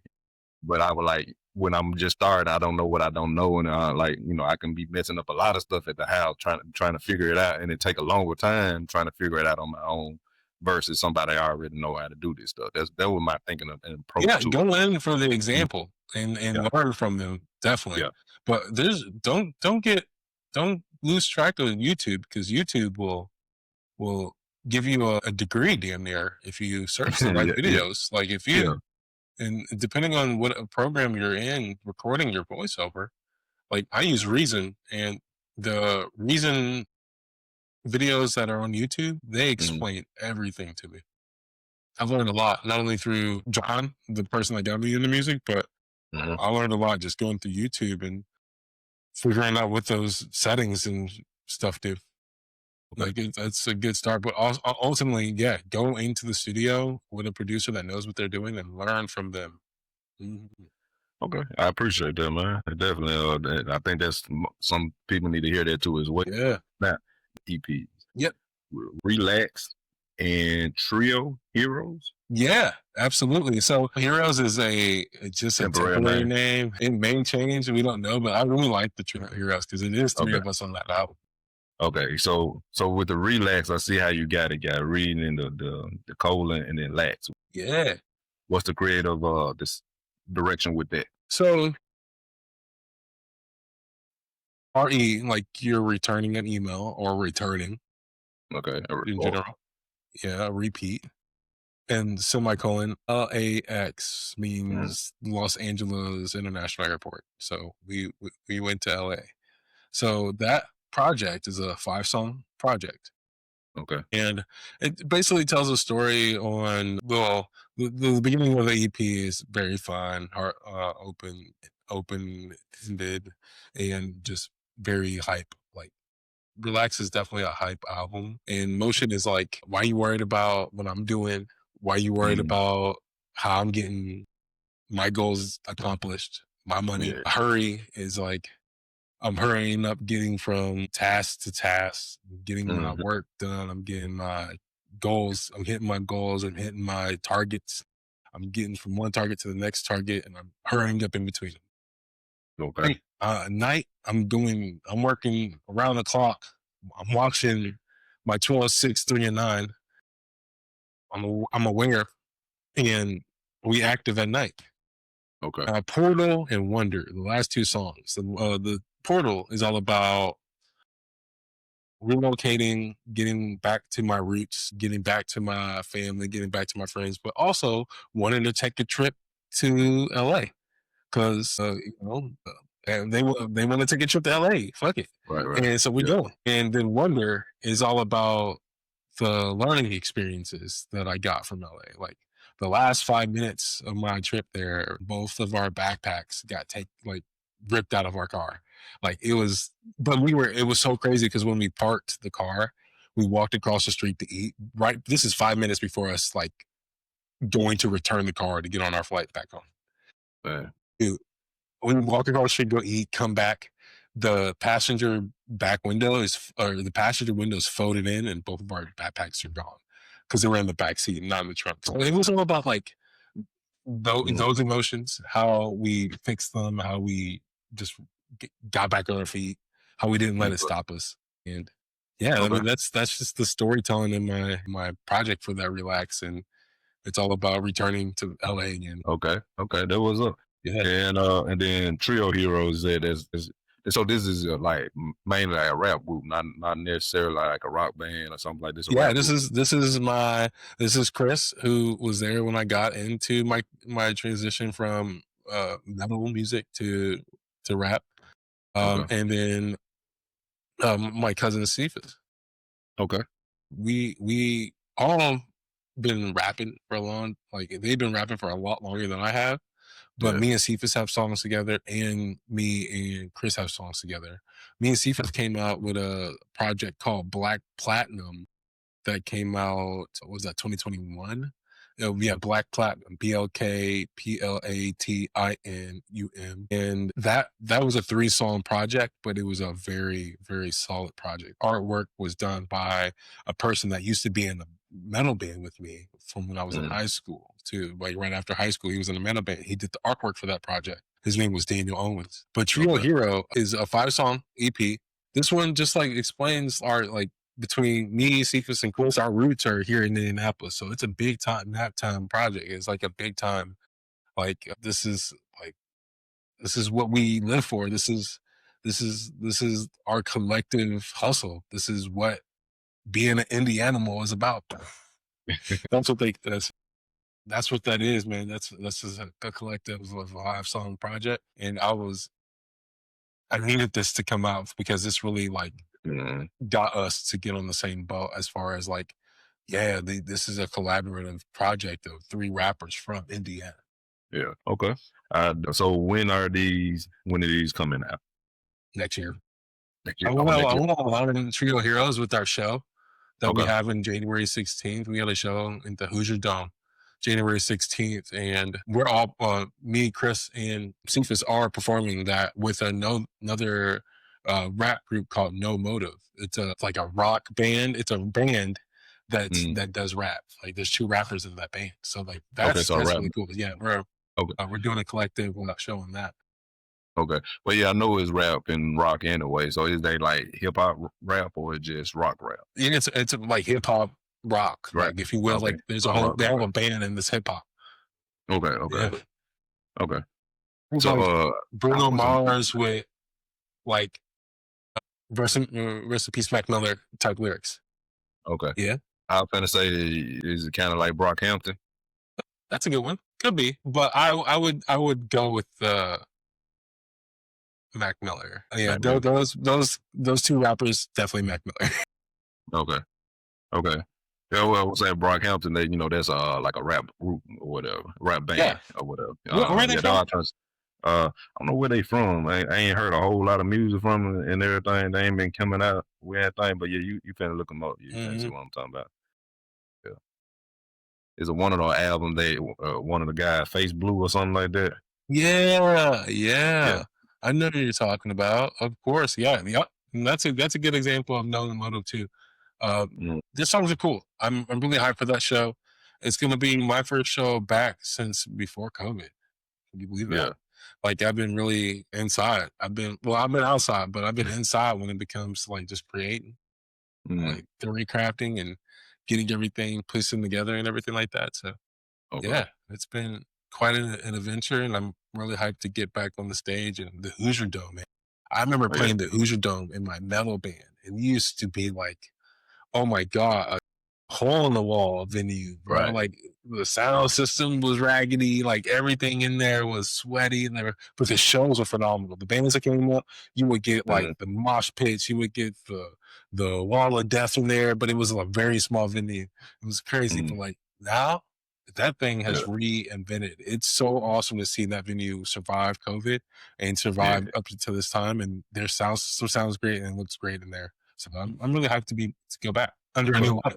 But I would like when I'm just starting, I don't know what I don't know, and I can be messing up a lot of stuff at the house trying to figure it out, and it take a longer time trying to figure it out on my own versus somebody I already know how to do this stuff. That was my thinking and approach Yeah, to go in for the it. example and Yeah, learn from them, definitely. yeah, But there's don't lose track of YouTube because YouTube will give you a degree damn near if you search the right yeah, yeah, videos. Like if yeah. you and depending on what program you're in recording your voiceover, like I use Reason and the Reason videos that are on YouTube, they Mm-hmm, explain everything to me. I've learned a lot, not only through John, the person that got me into music, but mm-hmm. I learned a lot just going through YouTube and figuring out what those settings and stuff do. Okay, Like that's a good start, but ultimately, yeah, go into the studio with a producer that knows what they're doing and learn from them. Mhm. okay. I appreciate that, man. Definitely. I think that's some people need to hear that too as well. Yeah. Now, EPs, Yep. relax. and Trio Heroes. Yeah, absolutely. So Heroes is just a temporary name. It may change. We don't know, but I really like the Trio Heroes because it is three of us on that album. Okay, so with the relax, I see how you got it. Got reading in the colon and then lax. Yeah. What's the creative this direction with that? So RE, like you're returning an email or returning. Okay. In general. Yeah, repeat. And semicolon LAX means Los Angeles International Airport. So we went to LA. So that project is a 5-song project. Okay. And it basically tells a story on, well, the beginning of the EP is very fun, heart, open-ended, and just very hype. Like, Relax is definitely a hype album. And Motion is like, why are you worried about what I'm doing? Why are you worried about how I'm getting my goals accomplished, my money? Yeah. Hurry is like, I'm hurrying up, getting from task to task, getting my work done. I'm getting my goals. I'm hitting my goals. I'm hitting my targets. I'm getting from one target to the next target, and I'm hurrying up in between them. Okay. Night, I'm working around the clock. I'm watching my 12, 6, 3, and 9. I'm aware, and we active at night. Okay. Portal and Wonder, the last 2 songs. The Portal is all about relocating, getting back to my roots, getting back to my family, getting back to my friends, but also wanting to take a trip to LA because and they want to take a trip to LA. Fuck it, Right. and so we go. And then Wonder is all about the learning experiences that I got from LA. Like the last 5 minutes of my trip there, both of our backpacks got ripped out of our car. Like it was so crazy because when we parked the car, we walked across the street to eat. Right, this is 5 minutes before us like going to return the car to get on our flight back home. Right. Dude, we walk across the street, go eat, come back. The passenger window is folded in, and both of our backpacks are gone because they were in the back seat, not in the trunk. So it was all about like those emotions, how we fixed them, how we just got back on our feet, how we didn't let it stop us. And yeah, I mean that's just the storytelling in my project for that Relax, and it's all about returning to LA again. Okay, that was up. Yeah, and then Trio Heroes so this is like mainly like a rap group, not necessarily like a rock band or something like this. Yeah, this is Chris, who was there when I got into my transition from metal music to rap. And then my cousin Cephas. Okay. We all been rapping for they've been rapping for a lot longer than I have. But me and Cephas have songs together, and me and Chris have songs together. Me and Cephas came out with a project called Black Platinum that came out, what was that, 2021? Yeah, Black Platinum, BLKPLATINUM. And that was a 3-song project, but it was a very, very solid project. Artwork was done by a person that used to be in a metal band with me from when I was in high school too. Like right after high school, he was in a metal band. He did the artwork for that project. His name was Daniel Owens. But Trio Hero is a 5-song EP. This one just like explains our between me, Cephas, and Chris, our roots are here in Indianapolis. So it's a big time nap time project. It's like a big time, this is what we live for. This is our collective hustle. This is what being an indie animal is about. That's what that is, man. That's just a collective of a 5-song project. And I needed this to come out because this really got us to get on the same boat as far as this is a collaborative project of 3 rappers from Indiana. Yeah. Okay. So when are these coming out? Next year. I want to align Trio Heroes with our show that we have in January 16th. We got a show in the Hoosier Dome, January 16th. And we're all, me, Chris, and Cephas are performing that with another rap group called No Motive. It's like a rock band. It's a band, that does rap. Like there's 2 rappers in that band. So like Okay, that's so rap. really cool. Yeah, Okay, we're doing a collective showing that. okay. Well, yeah, I know it's rap and rock anyway. So is they like hip hop rap or is just rock rap? And it's like hip hop rock, Right. like if you will. Okay. Like there's a Rock, whole rock. they have Okay. a band in this hip hop. Okay. Okay. Yeah, Okay. it's So like I Bruno wasn't. Mars with like rest in peace Mac Miller type lyrics. Okay. Yeah, I was gonna say, is it kind of like Brockhampton? that's a good one. Could be, but I would go with Mac Miller. Yeah, Mac Miller. those 2 rappers definitely Mac Miller. Okay. Okay. Yeah, well, I was saying Brockhampton. They, that's like a rap group or whatever, rap band Yeah, or whatever. where are they Yeah, from? I don't know where they from. I ain't heard a whole lot of music from them and everything. They ain't been coming out with anything. But yeah, you finna look them up. You finna see Hmm. what I'm talking about. Yeah. Is it one of those albums? One of the guys, Face Blue or something like that? Yeah, Yeah. yeah. I know who you're talking about. Of course, yeah, yep. And that's a good example of knowing Moto too. Uh, Mm, their songs are cool. I'm really hyped for that show. It's gonna be my first show back since before COVID. Can you believe yeah. that? Like I've been really inside. I've been outside, but I've been inside when it becomes like just creating, Mm, like theory crafting and getting everything placing together and everything like that. So okay. yeah, it's been quite an adventure, and I'm really hyped to get back on the stage and the Hoosier Dome, man. I remember Oh, yeah. playing the Hoosier Dome in my metal band. It used to be like, oh my God, a hole in the wall venue, bro. Right. Like the sound system was raggedy, like everything in there was sweaty, and but the shows were phenomenal. The bands that came up, you would get like Mm, the mosh pits, you would get the wall of death from there, but it was a very small venue. It was crazy. mm, But like now, that thing yeah. has reinvented. It's so awesome to see that venue survive COVID and Yeah. survive up to this time. And their sound still sounds great and looks great in there. So I'm really hyped to go back under a new light.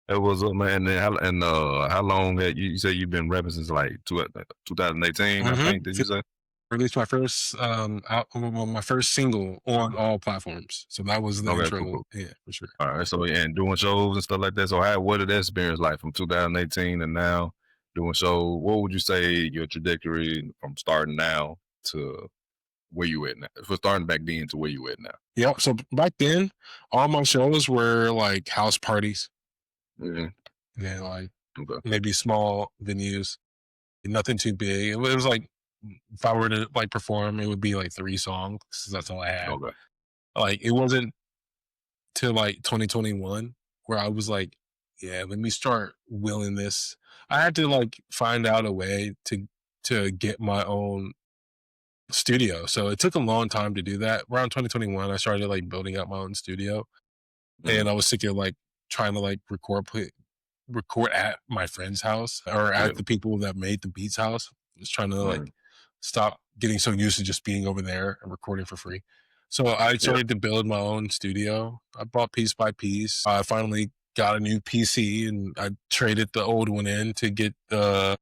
That was up, man. How long had you say you've been rapping since like 2018? I think. Did Mm-hmm. you say? Released my first my first single on all platforms. So that was the Okay, cool, intro. cool. Yeah, for sure. All right. So and doing shows and stuff like that. So what did that experience like from 2018 and now doing shows? What would you say your trajectory from starting now to where you at now? For starting back then to where you at now? Yeah. So back then, all my shows were like house parties. Hmm. Yeah, like Okay. maybe small venues, nothing too big. It was like if I were to like perform, it would be like 3 songs. 'Cause that's all I had. Okay. Like it wasn't till like 2021 where I was like, yeah, let me start willing this. I had to like find out a way to get my own studio. So it took a long time to do that. Around 2021, I started like building up my own studio, Hmm. and I was sick of like trying to like record at my friend's house or Yeah. at the people that made the beats house. Just trying to like Hmm. stop getting so used to just being over there and recording for free. So I Yeah. started to build my own studio. I bought piece by piece. I finally got a new PC and I traded the old one in to get the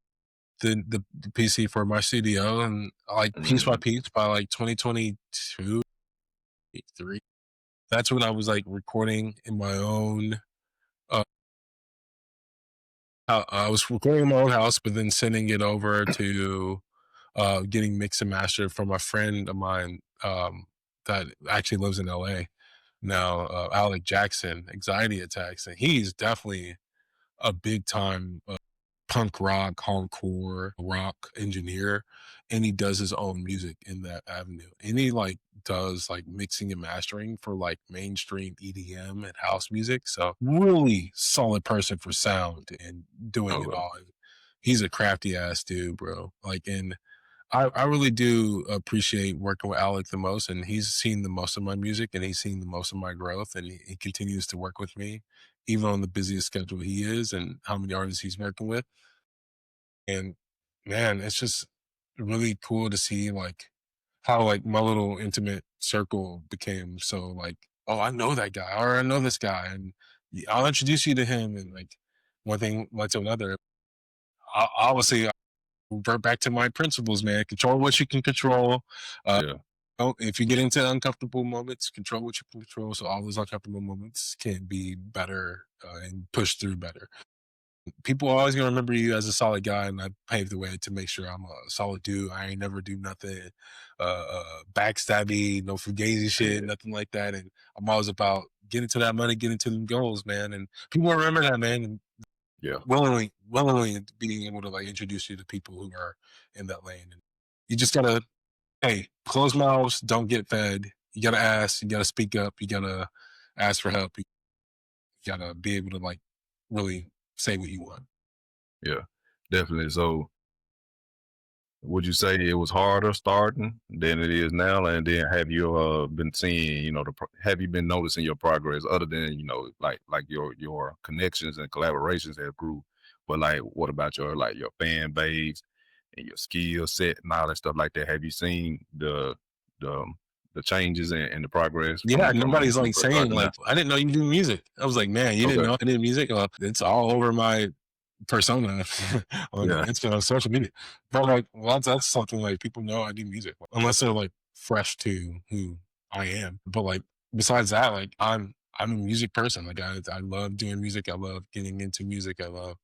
PC for my studio. And like piece by Hmm. piece by like 2022, 3, that's when I was like recording in my own uh, I was recording in my own house, but then sending it over to getting mixed and mastered from a friend of mine that actually lives in LA now, Alec Jackson, Anxiety Attacks, and he's definitely a big time punk rock, hardcore rock engineer, and he does his own music in that avenue. And he like does like mixing and mastering for like mainstream EDM and house music. So really solid person for sound and doing it Okay. all. He's a crafty ass dude, bro. Like, and I really do appreciate working with Alec the most, and he's seen the most of my music, and he's seen the most of my growth, and he continues to work with me, even on the busiest schedule he is, and how many artists he's working with. And man, it's just really cool to see like how like my little intimate circle became so like, oh, I know that guy, or I know this guy, and I'll introduce you to him, and like one thing led to another. Obviously, I revert back to my principles, man. Control what you can control. Uh, Yeah. if you get into uncomfortable moments, control what you can control. So all those uncomfortable moments can be better and push through better. People are always gonna remember you as a solid guy, and I paved the way to make sure I'm a solid dude. I ain't never do nothing backstabby, no fugazi shit, Yeah, nothing like that. And I'm always about getting to that money, getting to them goals, man. And people remember that, man. And yeah, willingly being able to like introduce you to people who are in that lane. And you just gotta, hey, close mouths, don't get fed. You gotta ask, you gotta speak up, you gotta ask for help. You gotta be able to like really say what you want. yeah, definitely. So would you say it was harder starting than it is now? And then have you been seeing, have you been noticing your progress other than, like your connections and collaborations have grew? But like, what about your fan base and your skill set and all that stuff like that? Have you seen the the changes and the progress Yeah, from when nobody's you like first saying started now? like, "I didn't know you do music." I was like, "Man, you didn't Okay. know I did music?" It's all over my persona on Yeah. Instagram, social media. But like, well, that's something like people know I do music, unless they're like fresh to who I am. But like, besides that, like I'm a music person. Like I love doing music. I love getting into music. I love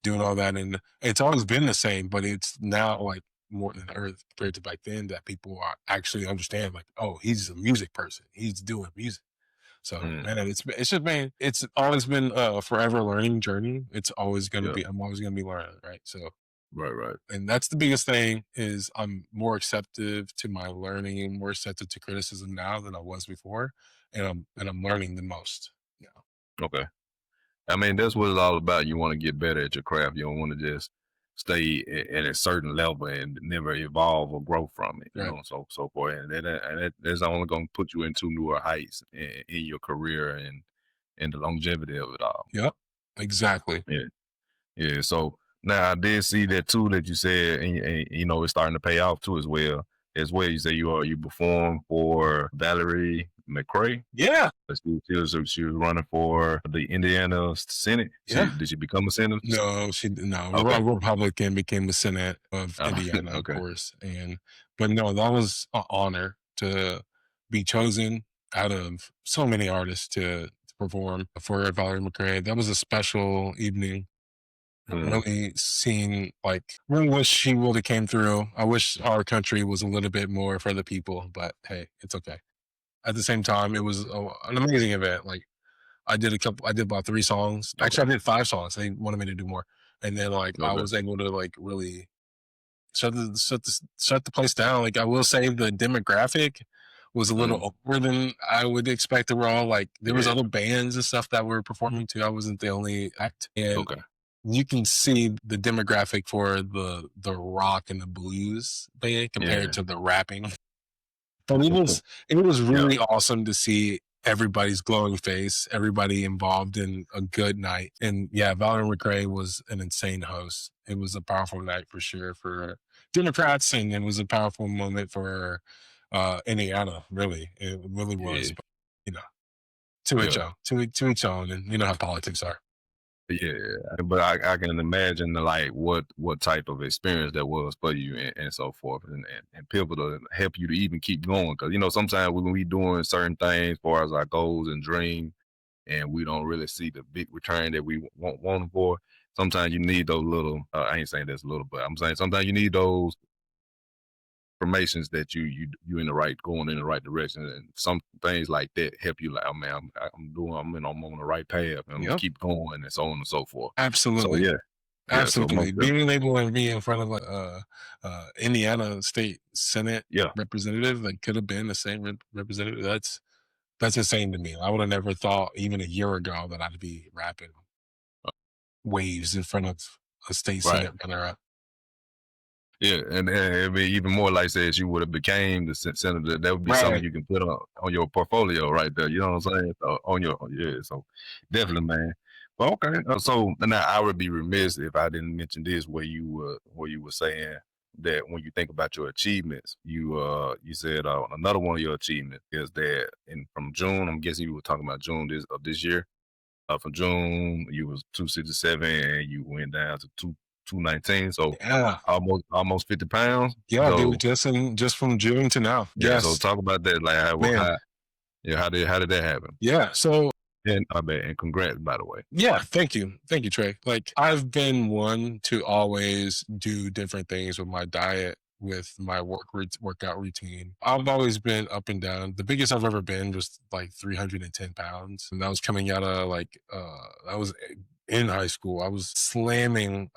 doing all that, and it's always been the same. But it's now like more than earth compared to back then that people are actually understand. Like, oh, he's a music person. He's doing music. So Mm, man, it's just been it's always been a forever learning journey. It's always gonna yeah. be I'm always gonna be learning, right? So Right. Right. and that's the biggest thing is I'm more receptive to my learning and more receptive to criticism now than I was before. And I'm learning the most. Yeah. Okay. I mean, that's what it's all about. You want to get better at your craft. You don't want to just stay at a certain level and never evolve or grow from it. Right. So forth. That's only going to put you into newer heights in your career and the longevity of it all. Yep. Exactly. Yeah, yeah. So now I did see that too that you said, and it's starting to pay off too as well. As well, you say you perform for Valerie McCrae. Yeah. She was running for the Indiana Senate. Yeah. Did she become a senator? No, she no. Okay. A Republican became the Senate of Indiana, of Okay. course, but no, that was an honor to be chosen out of so many artists to perform for Valerie McRae. That was a special evening. Mm, Really seeing like really wish she would have came through. I wish our country was a little bit more for the people, but hey, it's okay. At the same time, it was an amazing event. Like I did about 3 songs. okay. Actually, I did 5 songs. They wanted me to do more. And then, like, I Okay. was able to, like, really shut the place down. Like, I will say the demographic was a little Mm, older than I would expect. They were all, like there was yeah. other bands and stuff that were performing too. I wasn't the only act. And Okay. you can see the demographic for the rock and the blues band compared Yeah. to the rapping. But it was Yeah. really awesome to see everybody's glowing face, everybody involved in a good night. And yeah, Valerie McRae was an insane host. It was a powerful night for sure for Democrats, and it was a powerful moment for Indiana, really. It really was. Yeah. But you know, to each Yeah. own, to each own, and you know how politics are. Yeah, but I can imagine like what type of experience that was for you and so forth, and pivotal and help you to even keep going. Because sometimes when we doing certain things as far as our goals and dreams, and we don't really see the big return that we want for. Sometimes you need those little. I ain't saying that's little, but I'm saying sometimes you need those affirmations that you in the right going in the right direction, and some things like that help you. Like, oh man, I'm on the right path, and I'm gonna Yep, keep going, and so on and so forth. So absolutely. yeah, yeah. So Absolutely. most definitely, Being able to be in front of like Indiana State Senate yeah. representative that could have been the same representative, that's insane to me. I would have never thought even a year ago that I'd be rapping waves in front of a state Right. senate runner up. Yeah, and it'd be even more like says you would have became the senator. That would be something Right. you can put on your portfolio right there. You know what I'm saying? So, on your yeah. So definitely, man. Well, okay. So now I would be remiss if I didn't mention this where you were saying that when you think about your achievements, you said another one of your achievements is that from June. I'm guessing you were talking about June this year. From June you was 267 and you went down to 219. So Yeah. almost 50 pounds. Yeah, So dude, just from June to now. yeah, so Yes, talk about that. Like man. how did that happen? Yeah. So And I bet, and congrats, by the way. yeah, thank you. Thank you, Trey. Like I've been one to always do different things with my diet, with my workout routine. I've always been up and down. The biggest I've ever been was like 310 pounds. And that was coming out of I was in high school. I was slamming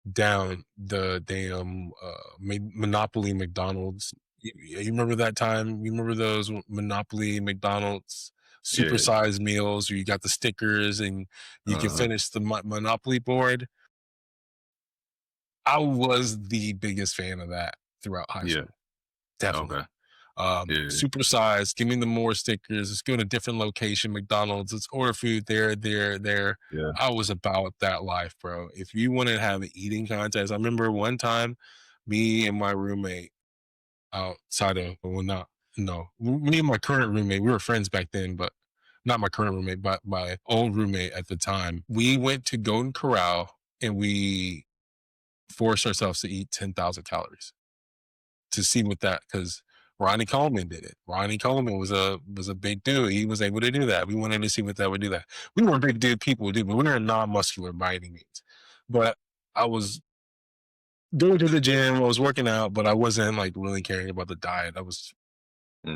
down the damn Monopoly McDonald's. You remember that time? You remember those Monopoly McDonald's Yeah. supersized meals where you got the stickers and you can Uh-huh. finish the Monopoly board? I was the biggest fan of that throughout high Yeah. school. Definitely. Okay. Yeah. Supersize, give me the more stickers. Let's go to a different location, McDonald's. Let's order food there. Yeah. I was about that life, bro. If you want to have an eating contest, I remember one time me and my roommate outside of, well, not, no, me and my current roommate, we were friends back then, but not my current roommate, but my old roommate at the time. We went to Golden Corral and we forced ourselves to eat 10,000 calories to see what that, because Ronnie Coleman did it. Ronnie Coleman was a big dude. He was able to do that. We wanted to see what that would do that. We were big dude people, dude, but we were non-muscular by any means. But I was going to the gym, I was working out, but I wasn't like really caring about the diet. I was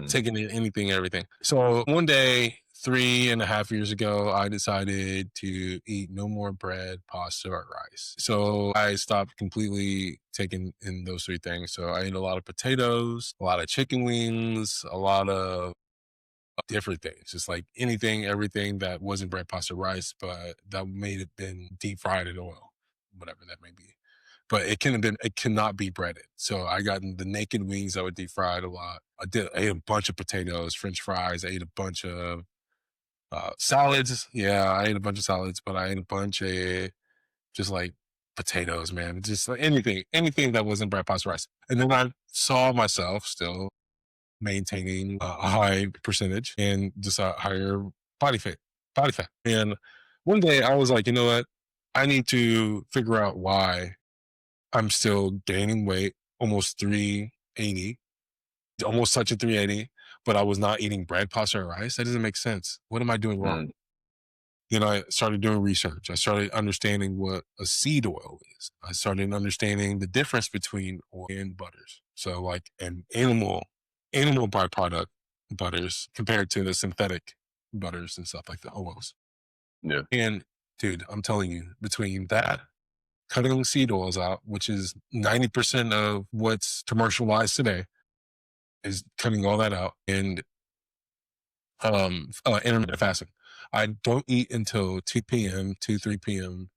taking anything, everything. So one day, 3.5 years ago, I decided to eat no more bread, pasta, or rice. So I stopped completely taking in those three things. So I ate a lot of potatoes, a lot of chicken wings, a lot of different things, just like anything, everything that wasn't bread, pasta, rice, but that made it been deep fried in oil, whatever that may be. But it cannot be breaded. So I got the naked wings that were deep fried a lot. I ate a bunch of potatoes, French fries. I ate a bunch of salads. Yeah, I ate a bunch of salads, but I ate a bunch of just like potatoes, man. Just like anything that wasn't bread, pasta, rice. And then I saw myself still maintaining a high percentage and just a higher body fat. And one day I was like, you know what? I need to figure out why I'm still gaining weight, almost 380, almost touching 380, but I was not eating bread, pasta, or rice. That doesn't make sense. What am I doing wrong? Mm. Then I started doing research. I started understanding what a seed oil is. I started understanding the difference between oil and butters. So like an animal byproduct butters compared to the synthetic butters and stuff like the oils. Yeah. And dude, I'm telling you, between that, cutting seed oils out, which is 90% of what's commercialized today, is cutting all that out, and intermittent fasting. I don't eat until 2 p.m., 3 p.m.,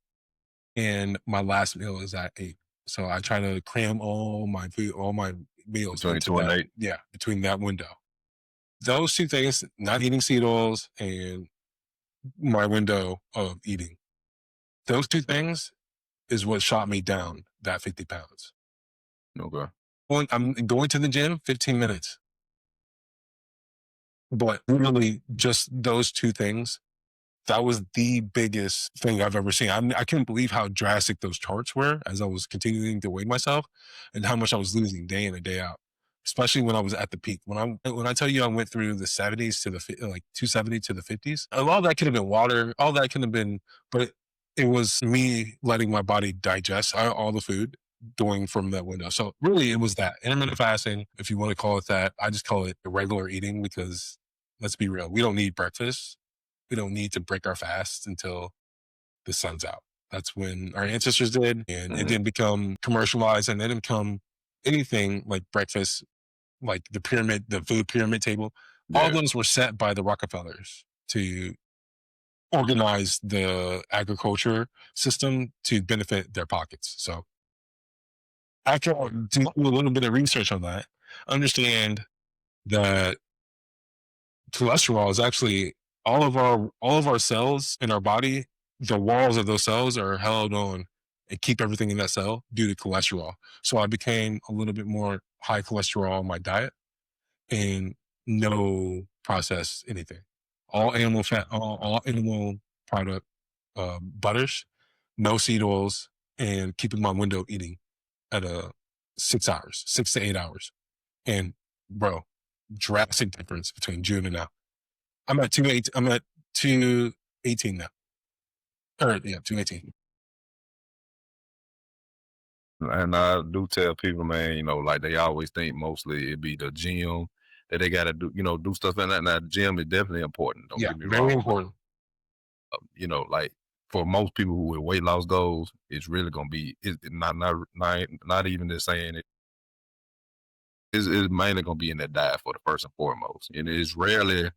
and my last meal is at 8. So I try to cram all my food, all my meals Between into 2 and that. 8. Yeah, between that window. Those two things, not eating seed oils and my window of eating, those two things is what shot me down that 50 pounds. Okay. I'm going to the gym 15 minutes. But literally just those two things, that was the biggest thing I've ever seen. I couldn't believe how drastic those charts were as I was continuing to weigh myself and how much I was losing day in and day out, especially when I was at the peak. When I tell you I went through the 70s to like 270 to the 50s, a lot of that could have been water, all that could have been, but it was me letting my body digest all the food going from that window. So really it was that intermittent fasting, if you want to call it that. I just call it irregular eating because let's be real, we don't need breakfast. We don't need to break our fast until the sun's out. That's when our ancestors did, and it didn't become commercialized, and it didn't become anything like breakfast, like the food pyramid table. All Yeah. those were set by the Rockefellers to organize the agriculture system to benefit their pockets. So after I do a little bit of research on that, understand that cholesterol is actually all of our cells in our body. The walls of those cells are held on and keep everything in that cell due to cholesterol. So I became a little bit more high cholesterol in my diet and no processed anything. All animal fat, all animal product butters, no seed oils, and keeping my window eating at 6 hours, 6 to 8 hours. And bro, drastic difference between June and now. I'm at 218 now. Or yeah, 218. And I do tell people, man, you know, like they always think mostly it'd be the gym that they got to do, you know, do stuff in that. Now, the gym is definitely important. Don't Yeah, get me very wrong. But, important. you know, like for most people who with weight loss goals, it's really going to be, it's not even just saying it. It's mainly going to be in that diet for the first and foremost. And it's rarely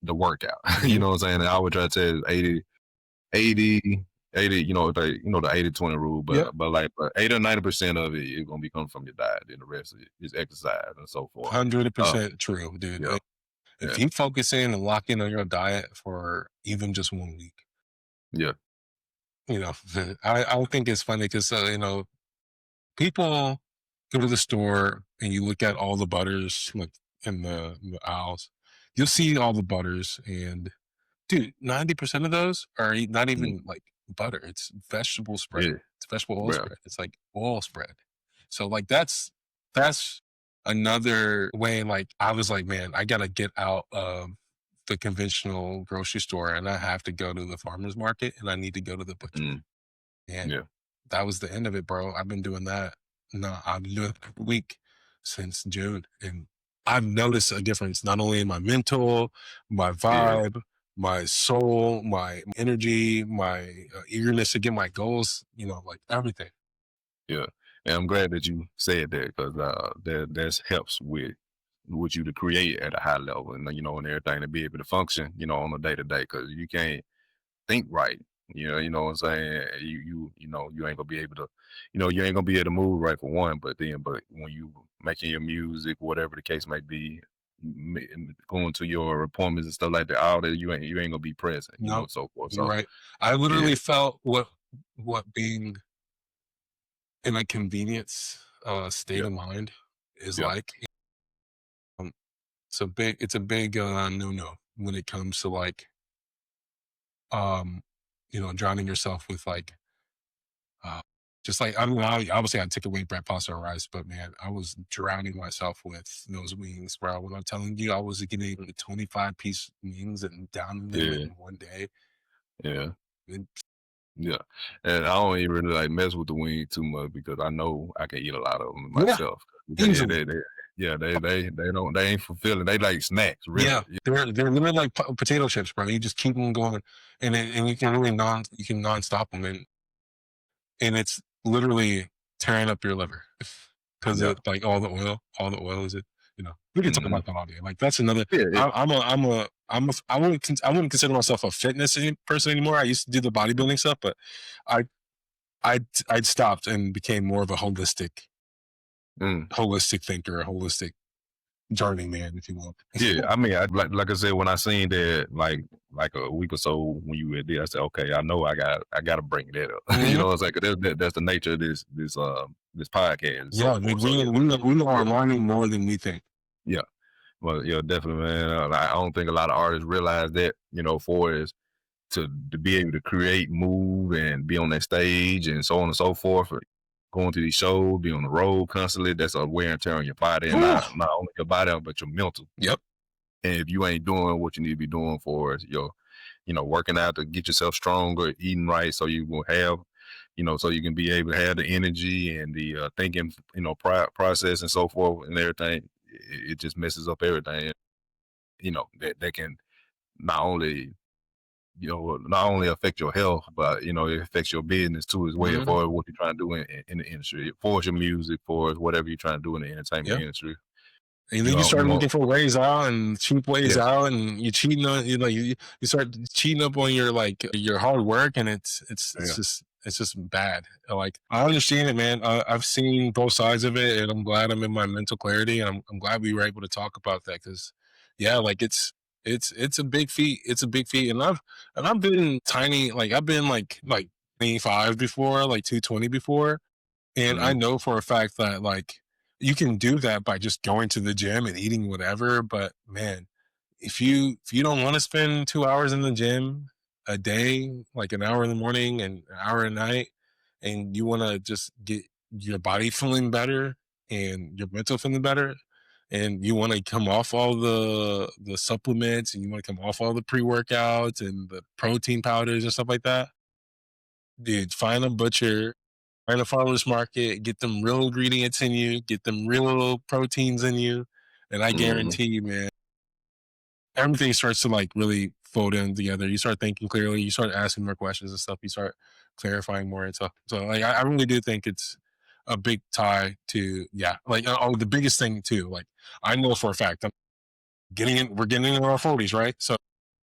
the workout. You know what I'm saying? And I would try to tell 80, 80, you know, the 80-20 rule, but like 80 or 90% of it is gonna be coming from your diet, and the rest of it is exercise and so forth. 100% true, dude. Yeah, If yeah, you focus in and lock in on your diet for even just 1 week, yeah, you know, I think it's funny because, you know, people go to the store and you look at all the butters like in the aisles, you'll see all the butters, and dude, 90% of those are not mm, even like butter. It's vegetable spread. yeah, It's vegetable oil well, spread. It's like oil spread. So like that's another way. Like I was like, man, I gotta get out of the conventional grocery store and I have to go to the farmer's market and I need to go to the butcher. mm, And yeah, that was the end of it, bro. I've been doing that. No, I've been doing it every week since June. And I've noticed a difference not only in my mental, my yeah, vibe, my soul, my energy, my eagerness to get my goals, you know, like everything. yeah. And I'm glad that you said that because that helps with you to create at a high level and you know and everything to be able to function, you know, on a day to day because you can't think right. You know what I'm saying? You know, you ain't gonna be able to, you know, you ain't gonna be able to move right for one, but when you making your music, whatever the case may be, going to your appointments and stuff like that, all that you ain't gonna be present, you know, No, and so forth. you're So right. I yeah, literally felt what being in a convenience state yeah, of mind is yeah, like. Um, it's a big no when it comes to like you know, drowning yourself with like uh just like I mean obviously I take away bread pasta or rice, but man, I was drowning myself with those wings, bro. When I'm telling you I was getting 25-piece wings and downing them yeah, in 1 day. yeah. And Yeah, and I don't even really like mess with the wing too much because I know I can eat a lot of them yeah, myself. Because easily. they ain't fulfilling. They like snacks, really. Yeah, they're literally like potato chips, bro. You just keep them going, and you can really non-stop them, and it's literally tearing up your liver because Yeah, it like all the oil is it. You know, we can talk hmm, about that all day. Like that's another. yeah, I wouldn't consider myself a fitness person anymore. I used to do the bodybuilding stuff, but I I'd stopped and became more of a mm, holistic thinker, a holistic journeyman, if you will. yeah. I mean, like I said, when I seen that like a week or so when you were there, I said, okay, I know I got to bring that up. You Mhm. know, it's like that's the nature of this podcast and so Yeah, forth. So yeah, we are yeah, learning more than we think. yeah. Well, yeah, definitely, man. I don't think a lot of artists realize that, you know, for is to be able to create, move, and be on that stage and so on and so forth. Or going to these shows, be on the road constantly. That's a wear and tear on your body, and Whew. not only your body but your mental. Yep. And if you ain't doing what you need to be doing for your, you know, working out to get yourself stronger, eating right, so you will have, you know, so you can be able to have the energy and the thinking, you know, process and so forth and everything. It just messes up everything. You know that can not only not only affect your health, but you know, it affects your business too as well Mhm. for what you're trying to do in the industry, for your music, for whatever you're trying to do in the entertainment Yeah. industry. And then You you know, start looking for ways out and cheap ways yeah, out, and you cheating on you start cheating up on your like your hard work, and yeah, it's just bad. Like I understand it, man. I've seen both sides of it, and I'm glad I'm in my mental clarity, and I'm glad we were able to talk about that because, yeah, like it's a big feat. It's a big feat, and I've been tiny. Like I've been like 25 before, like 220 before, and I mm, know for a fact that like you can do that by just going to the gym and eating whatever. But man, if you don't want to spend 2 hours in the gym, a day, like an hour in the morning and an hour at night, and you want to just get your body feeling better and your mental feeling better, and you want to come off all the supplements, and you want to come off all the pre-workouts and the protein powders and stuff like that, dude, find a butcher, find a farmer's market, get them real ingredients in you, get them real proteins in you, and I Mm-hmm. guarantee you, man, everything starts to like really fold in together. You start thinking clearly, you start asking more questions and stuff, you start clarifying more and stuff. So like I really do think it's a big tie to, yeah, like oh, the biggest thing too, like I know for a fact we're getting into our 40s, right? So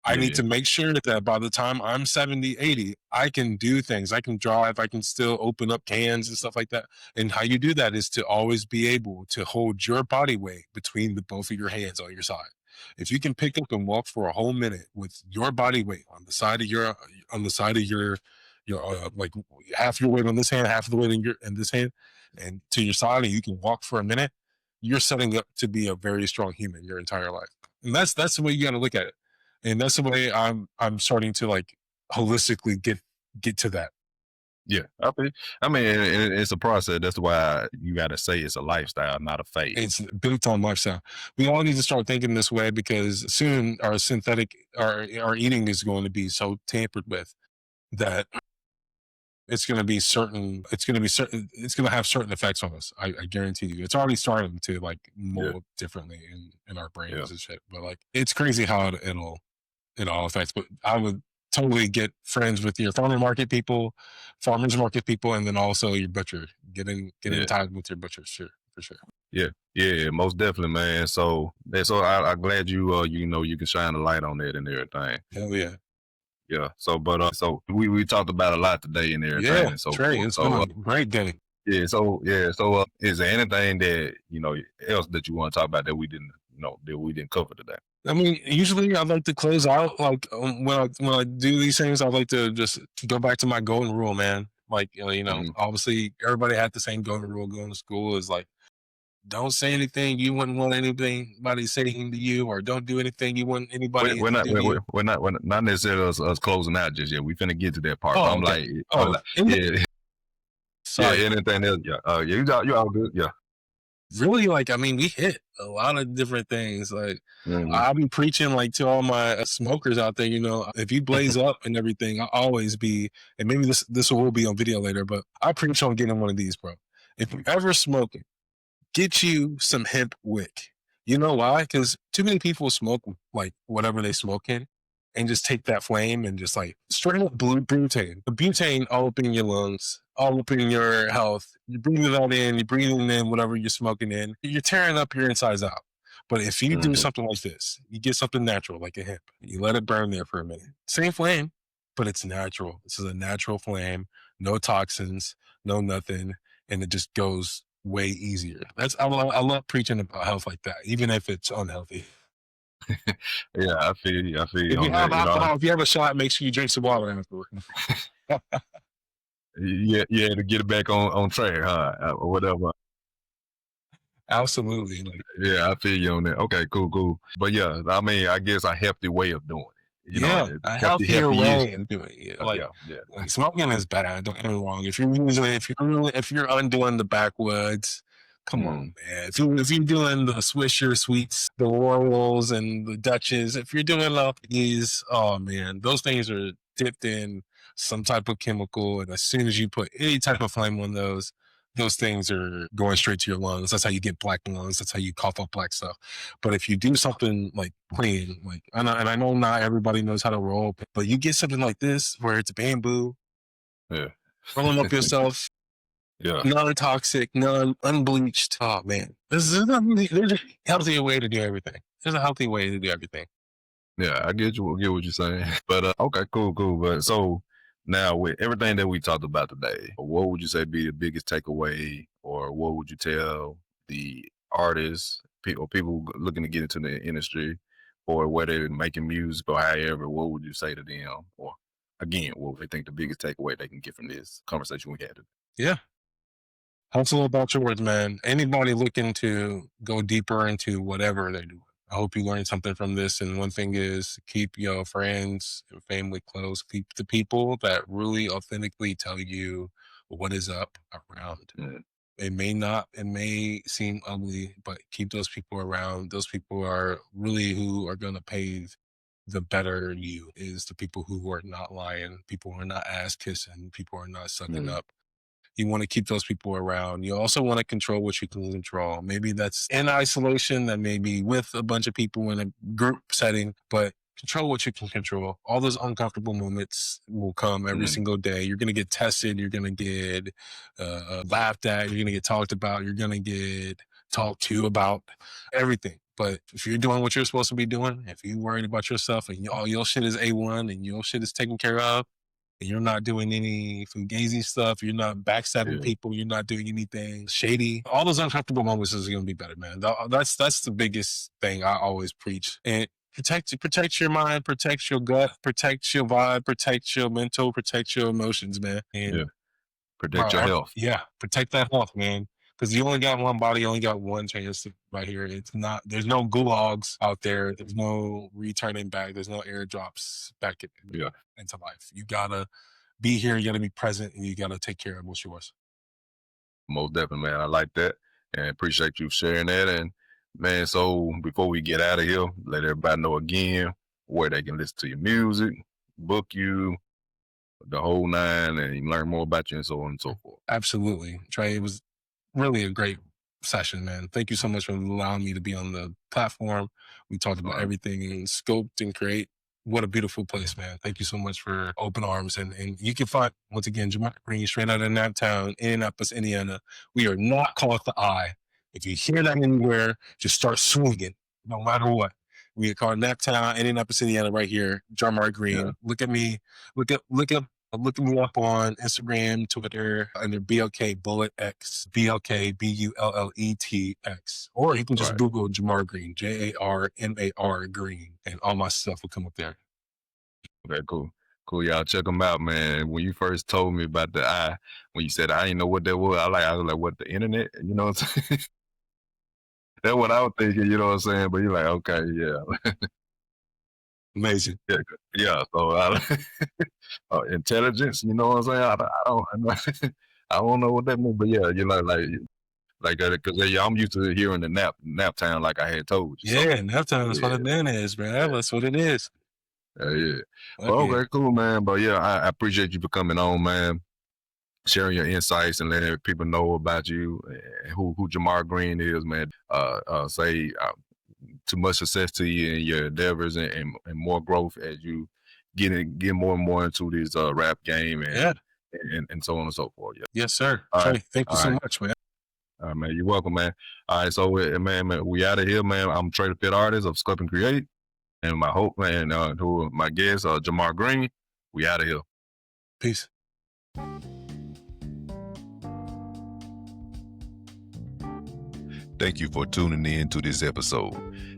I need Yeah. to make sure that by the time I'm 70, 80, I can do things. I can drive. I can still open up cans and stuff like that. And how you do that is to always be able to hold your body weight between the both of your hands on your side. If you can pick up and walk for a whole minute with your body weight on the side of your like half your weight on this hand, half of the weight in this hand, and to your side, and you can walk for a minute, you're setting up to be a very strong human your entire life. And that's the way you got to look at it, and that's the way I'm starting to like holistically get to that. Yeah. I mean, it's a process. That's why you got to say it's a lifestyle, not a phase. It's built on lifestyle. We all need to start thinking this way because soon our eating is going to be so tampered with that it's going to be certain it's going to have certain effects on us. I guarantee you. It's already starting to like Yeah. mold differently in our Yeah. brains and shit. But like it's crazy how it all affects. But I would totally get friends with your farmers market people, and then also your butcher. Get in Yeah. time with your butcher, sure, for sure. Yeah, yeah, most definitely, man. I'm glad you know you can shine a light on that and everything. Hell yeah. Yeah. So we talked about a lot today and everything Yeah, and so Trey, forth. it's been a great day. Is there anything that else that you want to talk about that we didn't cover today? I mean, usually I like to close out like when I do these things, I like to just go back to my golden rule, man. Like Hmm. obviously everybody had the same golden rule going to school is like don't say anything you wouldn't want anybody saying to you, or don't do anything you want We're, anybody we're to not do to you. we're not necessarily us closing out just yet. We finna get to that part. But Oh, I'm okay. like, Oh, yeah, yeah. sorry. Anything else? Yeah. Yeah. You all good? Yeah. Really, like, I mean, we hit a lot of different things. Like, Hmm. I'll be preaching like to all my smokers out there. If you blaze up and everything, I'll always be. And maybe this will be on video later, but I preach on getting one of these, bro. If you ever smoking, get you some hemp wick. You know why? Because too many people smoke like whatever they smoke in and just take that flame and just like straight up butane. The butane all up in your lungs, all up in your health. You're breathing that in, you're breathing in whatever you're smoking in. You're tearing up your insides out. But if you do Hmm. something like this, you get something natural like a hemp, you let it burn there for a minute. Same flame, but it's natural. This is a natural flame, no toxins, no nothing, and it just goes way easier. I love preaching about health like that, even if it's unhealthy. Yeah, I feel you. I feel you If you on have that. alcohol, if you have a shot, make sure you drink some water afterward. Yeah, yeah, to get it back on track, huh? Or whatever. Absolutely. Like, Yeah, I feel you on that. Okay, cool. But yeah, I mean, I guess a healthy way of doing it. yeah, a healthier Healthy is. way of doing it. Yeah, yeah. Like smoking is bad. Don't get me wrong. If you're undoing the backwoods, come on, Mm, man. If you're doing the Swisher Sweets, the Royals, and the Dutches, if you're doing all these, oh man, those things are dipped in some type of chemical, and as soon as you put any type of flame on those things are going straight to your lungs. That's how you get black lungs. That's how you cough up black stuff. But if you do something like clean, like I know not everybody knows how to roll, but you get something like this where it's bamboo, yeah, rolling up yourself, yeah, non-toxic, unbleached. Oh man, there's a healthier way to do everything. There's a healthy way to do everything. yeah. I get what you're saying. But okay, cool. But so now with everything that we talked about today, what would you say be the biggest takeaway, or what would you tell the artists, people looking to get into the industry, or whether they're making music or however? What would you say to them, or again, what would they think the biggest takeaway they can get from this conversation we had? Yeah. Hustle about your words, man. Anybody looking to go deeper into whatever they do, I hope you learned something from this. And one thing is keep your friends and family close. Keep the people that really authentically tell you what is up around. Yeah. It may seem ugly, but keep those people around. Those people are really who are going to pave the better you, is the people who are not lying, people who are not ass kissing, people who are not sucking Mm. up. You want to keep those people around. You also want to control what you can control. Maybe that's in isolation, that may be with a bunch of people in a group setting, but control what you can control. All those uncomfortable moments will come every Mm. single day. You're going to get tested. You're going to get laughed at. You're going to get talked about. You're going to get talked to about everything. But if you're doing what you're supposed to be doing, if you're worried about yourself and all your shit is A1 and your shit is taken care of, and you're not doing any fugazi stuff, you're not backstabbing Yeah. people, you're not doing anything shady, all those uncomfortable moments is going to be better, man. That's the biggest thing I always preach. And protect your mind, protect your gut, protect your vibe, protect your mental, protect your emotions, man. And Yeah. Protect your health. yeah, protect that health, man. Because you only got one body, you only got one chance right here. There's no gulags out there. There's no returning back. There's no airdrops back into life. You gotta be here. You gotta be present, and you gotta take care of what's yours. Most definitely, man. I like that and appreciate you sharing that. And man, so before we get out of here, let everybody know again where they can listen to your music, book you, the whole nine, and learn more about you and so on and so forth. Absolutely, Trey. It was really a great session, man. Thank you so much for allowing me to be on the platform. We talked about everything in Sculpt and Create. What a beautiful place, man. Thank you so much for open arms. And you can find, once again, Jarmar Green, straight out of Naptown, Indianapolis, Indiana. We are not caught the eye. If you hear that anywhere, just start swinging, no matter what. We are called Naptown, Indianapolis, Indiana, right here. Jarmar Green. Yeah. Look at me. Look me up on Instagram, Twitter, under BLKBulletX, BLKBulletX. Or you can just Google Jamar Green, JARMAR Green, and all my stuff will come up there. Okay, cool. Cool, y'all check them out, man. When you first told me about the eye, when you said I didn't know what that was, I was like, what, the internet? You know what I'm saying? That's what I was thinking, you know what I'm saying? But you're like, okay, yeah. Amazing. Yeah. So intelligence, you know what I'm saying? I don't know what that means, but yeah, you know, like that, because I'm used to hearing the nap town, like I had told you. Yeah, Naptown is what it is, man. That's what it is. Yeah. Okay, cool, man. But yeah, I appreciate you for coming on, man. Sharing your insights and letting people know about you and who Jarmar Green is, man. Say too much success to you in your endeavors and more growth as you get more and more into this rap game and so on and so forth. Yeah. Yes, sir. All Trey, right. thank you so much, man. All right, man. You're welcome, man. All right, so man, we out of here, man. I'm Trea Da Fit Artist of Sculpt N Create, and my hope, man, who my guest, Jarmar Green. We out of here. Peace. Thank you for tuning in to this episode.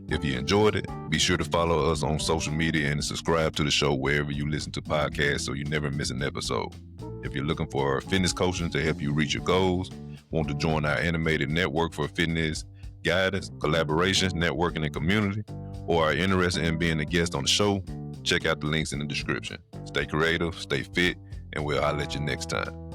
If you enjoyed it, be sure to follow us on social media and subscribe to the show wherever you listen to podcasts so you never miss an episode. If you're looking for fitness coaching to help you reach your goals, want to join our animated network for fitness, guidance, collaborations, networking, and community, or are interested in being a guest on the show, check out the links in the description. Stay creative, stay fit, and we'll holler at you next time.